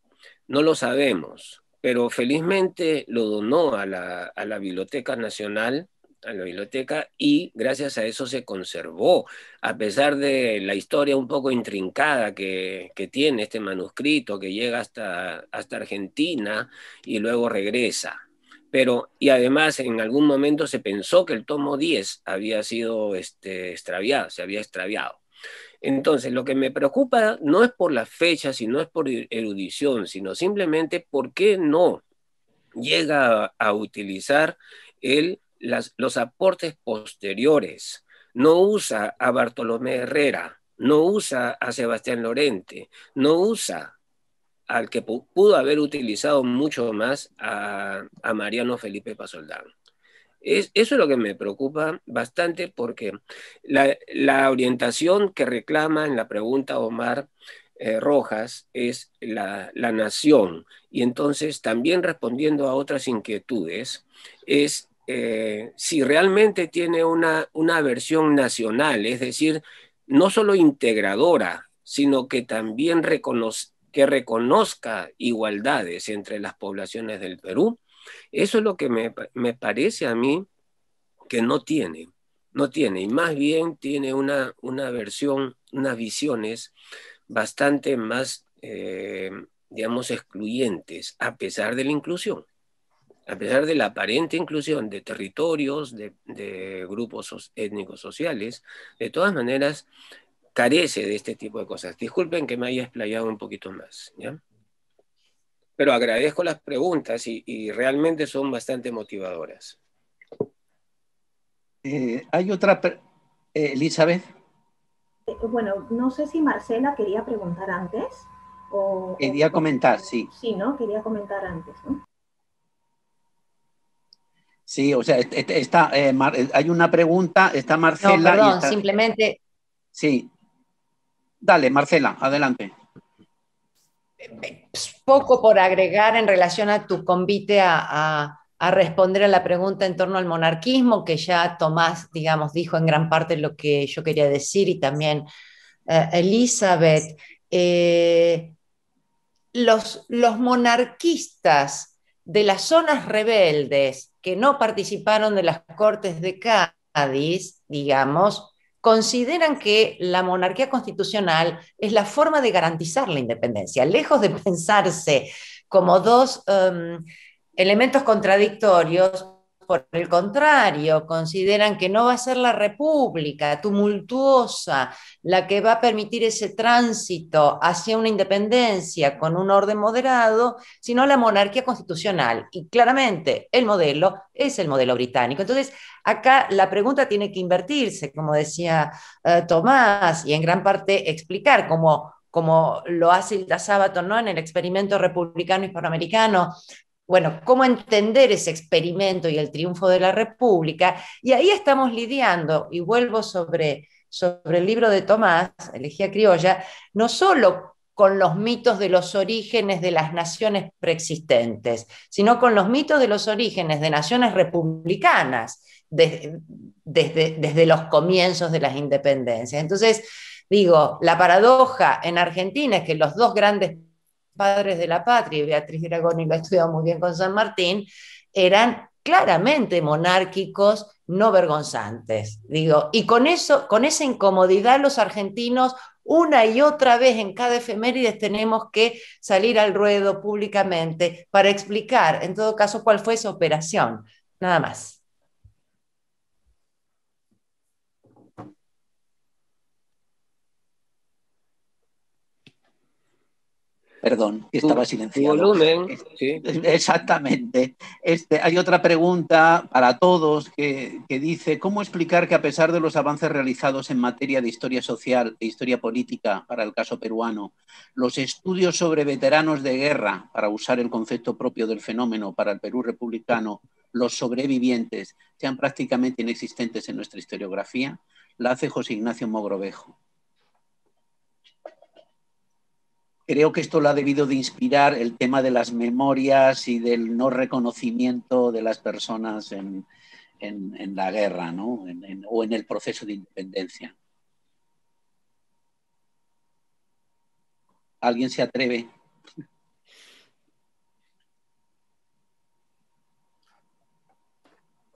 No lo sabemos, pero felizmente lo donó a la Biblioteca Nacional, a la biblioteca, y gracias a eso se conservó, a pesar de la historia un poco intrincada que tiene este manuscrito, que llega hasta Argentina y luego regresa. Y además en algún momento se pensó que el tomo 10 había sido extraviado, se había extraviado. Entonces, lo que me preocupa no es por la fecha, sino es por erudición, sino simplemente por qué no llega a utilizar los aportes posteriores. No usa a Bartolomé Herrera, no usa a Sebastián Lorente, no usa al que pudo haber utilizado mucho más a Mariano Felipe Pasoldán. Eso es lo que me preocupa bastante, porque la orientación que reclama en la pregunta Omar Rojas es la nación, y entonces también respondiendo a otras inquietudes es si realmente tiene una versión nacional, es decir, no solo integradora, sino que también que reconozca igualdades entre las poblaciones del Perú. Eso es lo que me parece a mí que no tiene, y más bien tiene una versión, unas visiones bastante más, digamos, excluyentes, a pesar de la inclusión, a pesar de la aparente inclusión de territorios, de grupos étnicos sociales. De todas maneras, carece de este tipo de cosas. Disculpen que me haya explayado un poquito más, ¿ya? Pero agradezco las preguntas y realmente son bastante motivadoras. Hay otra, Elizabeth. Bueno, no sé si Marcela quería preguntar antes. Quería comentar, sí. Sí, ¿no? Quería comentar antes, ¿no? Sí, o sea, hay una pregunta, está Marcela. No, perdón, y simplemente... Sí. Dale, Marcela, adelante. Poco por agregar en relación a tu convite a responder a la pregunta en torno al monarquismo, que ya Tomás, digamos, dijo en gran parte lo que yo quería decir, y también Elizabeth. Los monarquistas de las zonas rebeldes que no participaron de las Cortes de Cádiz, digamos, consideran que la monarquía constitucional es la forma de garantizar la independencia, lejos de pensarse como dos elementos contradictorios. Por el contrario, consideran que no va a ser la república tumultuosa la que va a permitir ese tránsito hacia una independencia con un orden moderado, sino la monarquía constitucional. Y claramente el modelo es el modelo británico. Entonces, acá la pregunta tiene que invertirse, como decía Tomás, y en gran parte explicar como lo hace Hilda Sábato, ¿no?, en el experimento republicano hispanoamericano. Bueno, cómo entender ese experimento y el triunfo de la República. Y ahí estamos lidiando, y vuelvo sobre el libro de Tomás, Elegía Criolla, no solo con los mitos de los orígenes de las naciones preexistentes, sino con los mitos de los orígenes de naciones republicanas desde los comienzos de las independencias. Entonces, digo, la paradoja en Argentina es que los dos grandes padres de la patria, y Beatriz Dragoni lo ha estudiado muy bien con San Martín, eran claramente monárquicos, no vergonzantes. Digo, y con eso, con esa incomodidad, los argentinos, una y otra vez en cada efemérides, tenemos que salir al ruedo públicamente para explicar, en todo caso, cuál fue esa operación. Nada más. Perdón, estaba silenciado. Volumen, sí. Exactamente. Hay otra pregunta para todos que dice, ¿cómo explicar que a pesar de los avances realizados en materia de historia social e historia política para el caso peruano, los estudios sobre veteranos de guerra, para usar el concepto propio del fenómeno para el Perú republicano, los sobrevivientes, sean prácticamente inexistentes en nuestra historiografía? La hace José Ignacio Mogrovejo. Creo que esto lo ha debido de inspirar el tema de las memorias y del no reconocimiento de las personas en la guerra, ¿no? O en el proceso de independencia. ¿Alguien se atreve?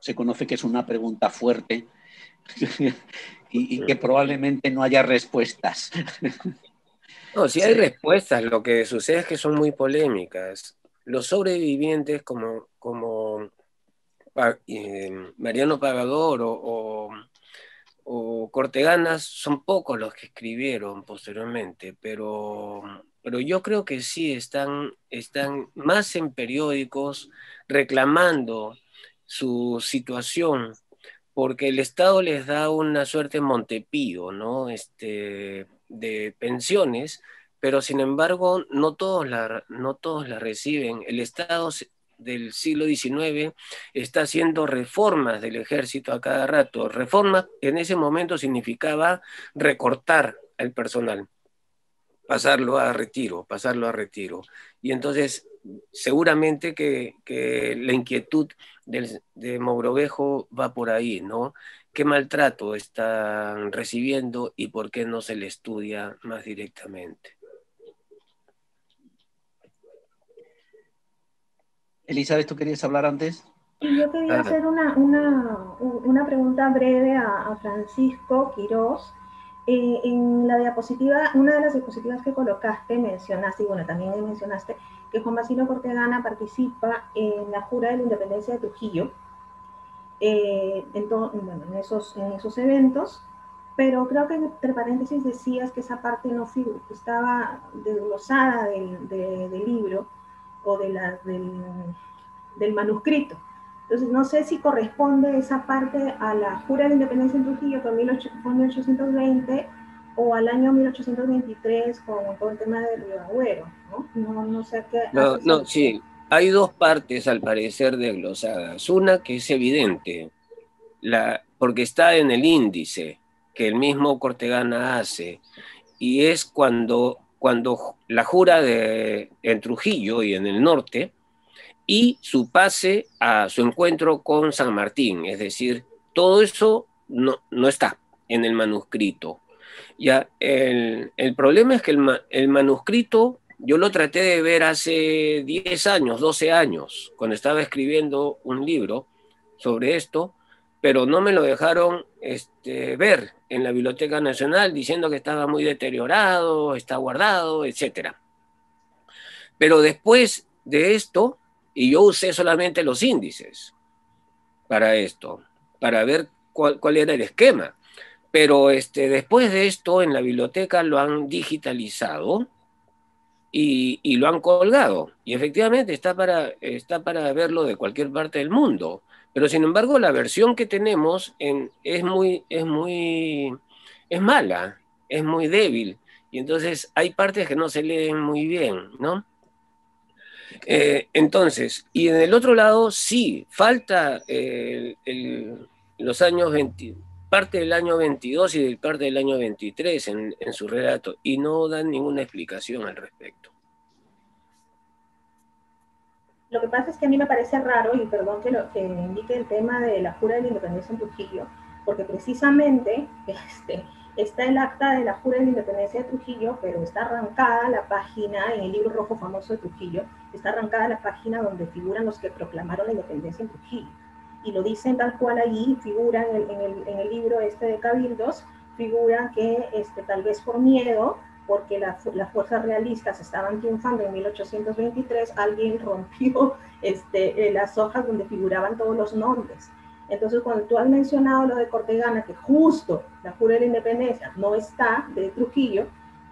Se conoce que es una pregunta fuerte y que probablemente no haya respuestas. No, sí hay respuestas, lo que sucede es que son muy polémicas. Los sobrevivientes como Mariano Pagador o o corteganas son pocos los que escribieron posteriormente, pero yo creo que sí están más en periódicos reclamando su situación, porque el Estado les da una suerte Montepío, ¿no? De pensiones, pero sin embargo no todos la reciben. El Estado del siglo XIX está haciendo reformas del ejército a cada rato. Reforma en ese momento significaba recortar al personal, pasarlo a retiro. Y entonces seguramente que la inquietud de Mogrovejo va por ahí, ¿no? ¿Qué maltrato están recibiendo y por qué no se le estudia más directamente? Elizabeth, ¿tú querías hablar antes? Y yo quería hacer una pregunta breve a Francisco Quirós. En la diapositiva, una de las diapositivas que colocaste, mencionaste, y bueno, también mencionaste que Juan Basilio Cortegana participa en la Jura de la Independencia de Trujillo, en esos eventos, pero creo que entre paréntesis decías que esa parte no estaba desglosada del libro o del manuscrito. Entonces, no sé si corresponde esa parte a la Jura de la Independencia en Trujillo, que fue en 1820, o al año 1823 con todo el tema del Río Agüero, ¿no? No sé qué. No, sí. Hay dos partes, al parecer, desglosadas. Una que es evidente, porque está en el índice que el mismo Cortegana hace, y es cuando la jura en Trujillo y en el norte, y su pase a su encuentro con San Martín. Es decir, todo eso no está en el manuscrito. Ya, el problema es que el manuscrito yo lo traté de ver hace 10 años, 12 años, cuando estaba escribiendo un libro sobre esto, pero no me lo dejaron ver en la Biblioteca Nacional, diciendo que estaba muy deteriorado, está guardado, etc. Pero después de esto, y yo usé solamente los índices para esto, para ver cuál era el esquema. Pero después de esto, en la biblioteca lo han digitalizado y lo han colgado. Y efectivamente está para verlo de cualquier parte del mundo. Pero sin embargo, la versión que tenemos es mala, es muy débil. Y entonces hay partes que no se leen muy bien, ¿no? Entonces, y en el otro lado, sí, falta los años 20, parte del año 22 y parte del año 23 en su relato, y no dan ninguna explicación al respecto. Lo que pasa es que a mí me parece raro, y perdón que indique el tema de la Jura de la Independencia en Trujillo, porque precisamente está el acta de la Jura de la Independencia de Trujillo, pero está arrancada la página, en el libro rojo famoso de Trujillo, está arrancada la página donde figuran los que proclamaron la independencia en Trujillo. Y lo dicen tal cual allí, figura en el libro de Cabildos, figura que tal vez por miedo, porque las fuerzas realistas estaban triunfando en 1823, alguien rompió las hojas donde figuraban todos los nombres. Entonces, cuando tú has mencionado lo de Cortegana, que justo la Jura de la Independencia no está de Trujillo,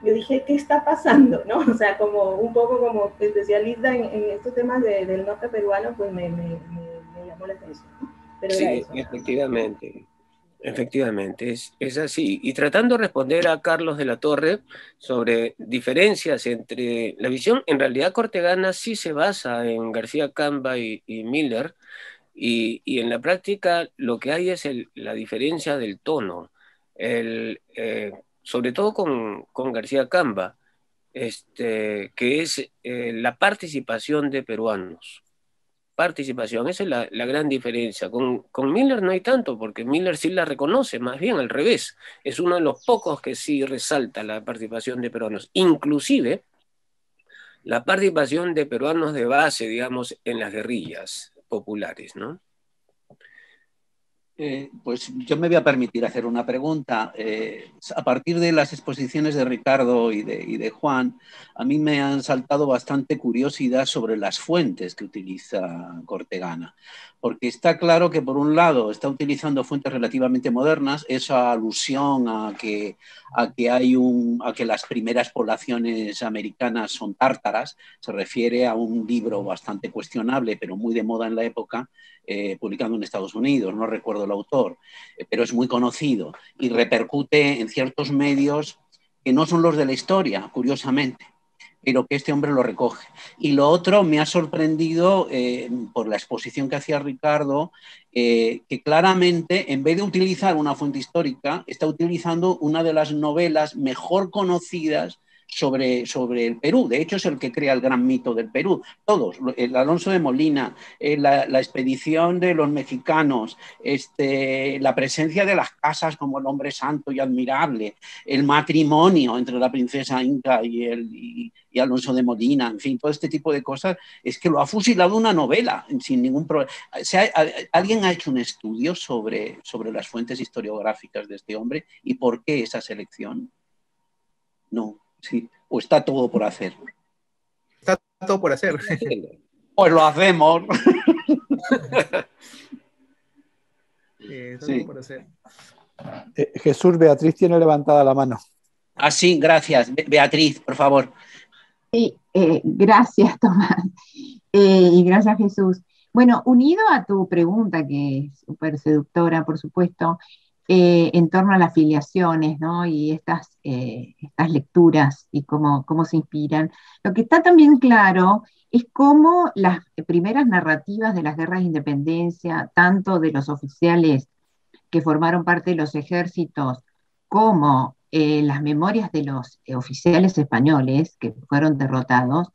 yo dije, ¿qué está pasando? ¿No? O sea, un poco como especialista en estos temas del norte peruano, pues me llamó la atención, ¿no? Pero sí, eso, efectivamente. Efectivamente, es así. Y tratando de responder a Carlos de la Torre sobre diferencias entre la visión, en realidad Cortegana sí se basa en García Camba y Miller, y en la práctica lo que hay es la diferencia del tono, sobre todo con García Camba, que es la participación de peruanos. Participación, esa es la gran diferencia. Con Miller no hay tanto, porque Miller sí la reconoce, más bien al revés. Es uno de los pocos que sí resalta la participación de peruanos, inclusive la participación de peruanos de base, digamos, en las guerrillas populares, ¿no? Pues yo me voy a permitir hacer una pregunta. A partir de las exposiciones de Ricardo y de Juan, a mí me han saltado bastante curiosidad sobre las fuentes que utiliza Cortegana. Porque está claro que, por un lado, está utilizando fuentes relativamente modernas, esa alusión a que las primeras poblaciones americanas son tártaras, se refiere a un libro bastante cuestionable, pero muy de moda en la época, publicado en Estados Unidos, no recuerdo el autor, pero es muy conocido y repercute en ciertos medios que no son los de la historia, curiosamente, pero que este hombre lo recoge. Y lo otro, me ha sorprendido por la exposición que hacía Ricardo, que claramente, en vez de utilizar una fuente histórica, está utilizando una de las novelas mejor conocidas sobre el Perú. De hecho, es el que crea el gran mito del Perú. Todos, el Alonso de Molina, la expedición de los mexicanos, la presencia de las casas como el hombre santo y admirable, el matrimonio entre la princesa Inca y Alonso de Molina, en fin, todo este tipo de cosas, es que lo ha fusilado una novela sin ningún problema. ¿Alguien ha hecho un estudio sobre las fuentes historiográficas de este hombre y por qué esa selección? No. Sí, o está todo por hacer. Está todo por hacer. Pues lo hacemos. Está todo por hacer. Jesús, Beatriz tiene levantada la mano. Ah, sí, gracias. Beatriz, por favor. Sí, gracias, Tomás. Y gracias, Jesús. Bueno, unido a tu pregunta, que es súper seductora, por supuesto, en torno a las filiaciones, ¿no? Y estas lecturas y cómo se inspiran. Lo que está también claro es cómo las primeras narrativas de las guerras de independencia, tanto de los oficiales que formaron parte de los ejércitos, como las memorias de los oficiales españoles que fueron derrotados,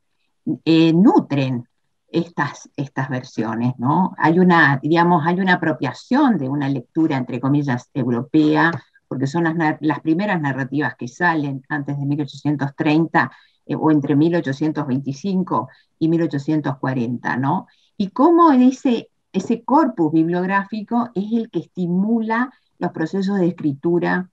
nutren estas versiones, ¿no? Hay una apropiación de una lectura, entre comillas, europea, porque son las primeras narrativas que salen antes de 1830 o entre 1825 y 1840, ¿no? Y cómo ese corpus bibliográfico es el que estimula los procesos de escritura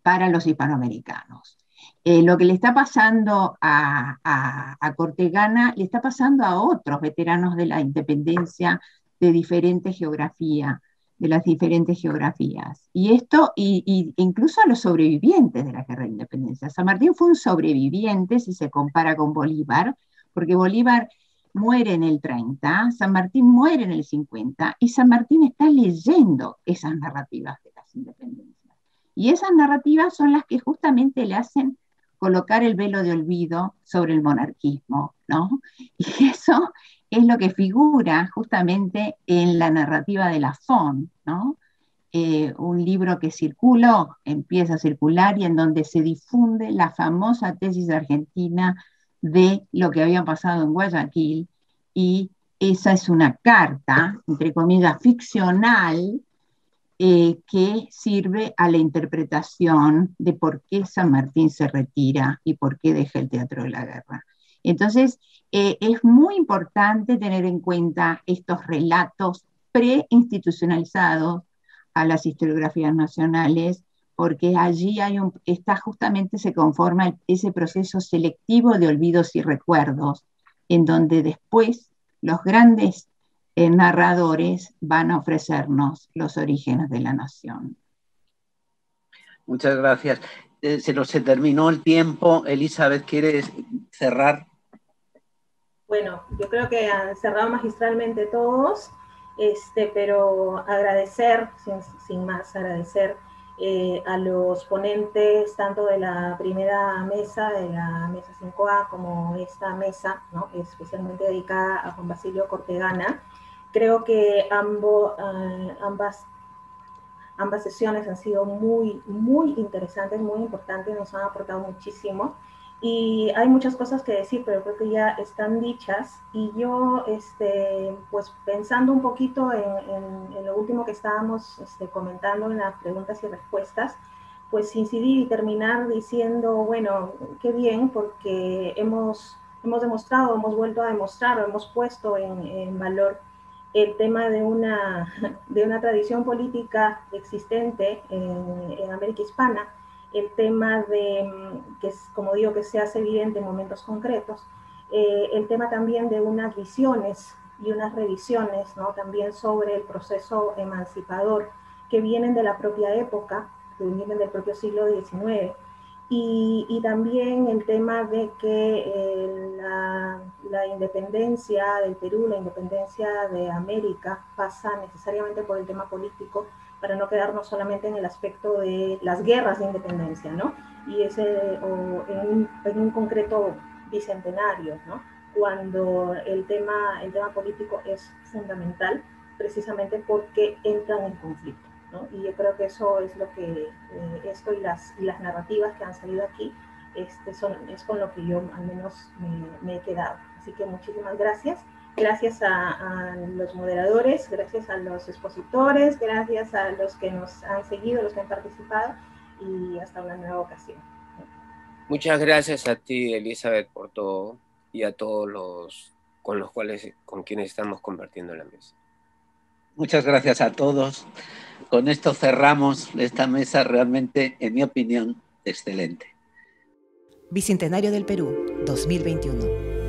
para los hispanoamericanos. Lo que le está pasando a Cortegana le está pasando a otros veteranos de la independencia de diferentes geografías, de las diferentes geografías. Y esto, incluso a los sobrevivientes de la guerra de independencia. San Martín fue un sobreviviente si se compara con Bolívar, porque Bolívar muere en el 30, San Martín muere en el 50, y San Martín está leyendo esas narrativas de las independencias. Y esas narrativas son las que justamente le hacen colocar el velo de olvido sobre el monarquismo, ¿no? Y eso es lo que figura justamente en la narrativa de Lafon, ¿no? Un libro que circuló, empieza a circular y en donde se difunde la famosa tesis argentina de lo que había pasado en Guayaquil, y esa es una carta, entre comillas, ficcional, que sirve a la interpretación de por qué San Martín se retira y por qué deja el teatro de la guerra. Entonces, es muy importante tener en cuenta estos relatos preinstitucionalizados a las historiografías nacionales, porque allí justamente se conforma ese proceso selectivo de olvidos y recuerdos, en donde después los grandes narradores van a ofrecernos los orígenes de la nación. Muchas gracias. Se terminó el tiempo. Elizabeth, ¿quieres cerrar? Bueno, yo creo que han cerrado magistralmente todos, pero agradecer, sin más, agradecer a los ponentes, tanto de la primera mesa, de la mesa 5A, como esta mesa, ¿no? Especialmente dedicada a Juan Basilio Cortegana. Creo que ambas sesiones han sido muy, muy interesantes, muy importantes, nos han aportado muchísimo. Y hay muchas cosas que decir, pero creo que ya están dichas. Y yo, pues pensando un poquito en lo último que estábamos comentando en las preguntas y respuestas, pues incidir y terminar diciendo, bueno, qué bien, porque hemos demostrado, hemos vuelto a demostrar, o hemos puesto en valor el tema de una tradición política existente en América Hispana, el tema de, que es, como digo, que se hace evidente en momentos concretos, el tema también de unas visiones y unas revisiones, ¿no? También sobre el proceso emancipador que vienen de la propia época, que vienen del propio siglo XIX, y también el tema de que la independencia del Perú, la independencia de América pasa necesariamente por el tema político, para no quedarnos solamente en el aspecto de las guerras de independencia, ¿no? Y o en un concreto bicentenario, ¿no? Cuando el tema político es fundamental, precisamente porque entran en conflicto, ¿no? Y yo creo que eso es lo que esto y las narrativas que han salido aquí es con lo que yo al menos me he quedado. Así que muchísimas gracias. Gracias a los moderadores, gracias a los expositores, gracias a los que nos han seguido, los que han participado, y hasta una nueva ocasión. Muchas gracias a ti, Elizabeth, por todo, y a todos los con quienes estamos compartiendo la mesa. Muchas gracias a todos. Con esto cerramos esta mesa realmente, en mi opinión, excelente. Bicentenario del Perú, 2021.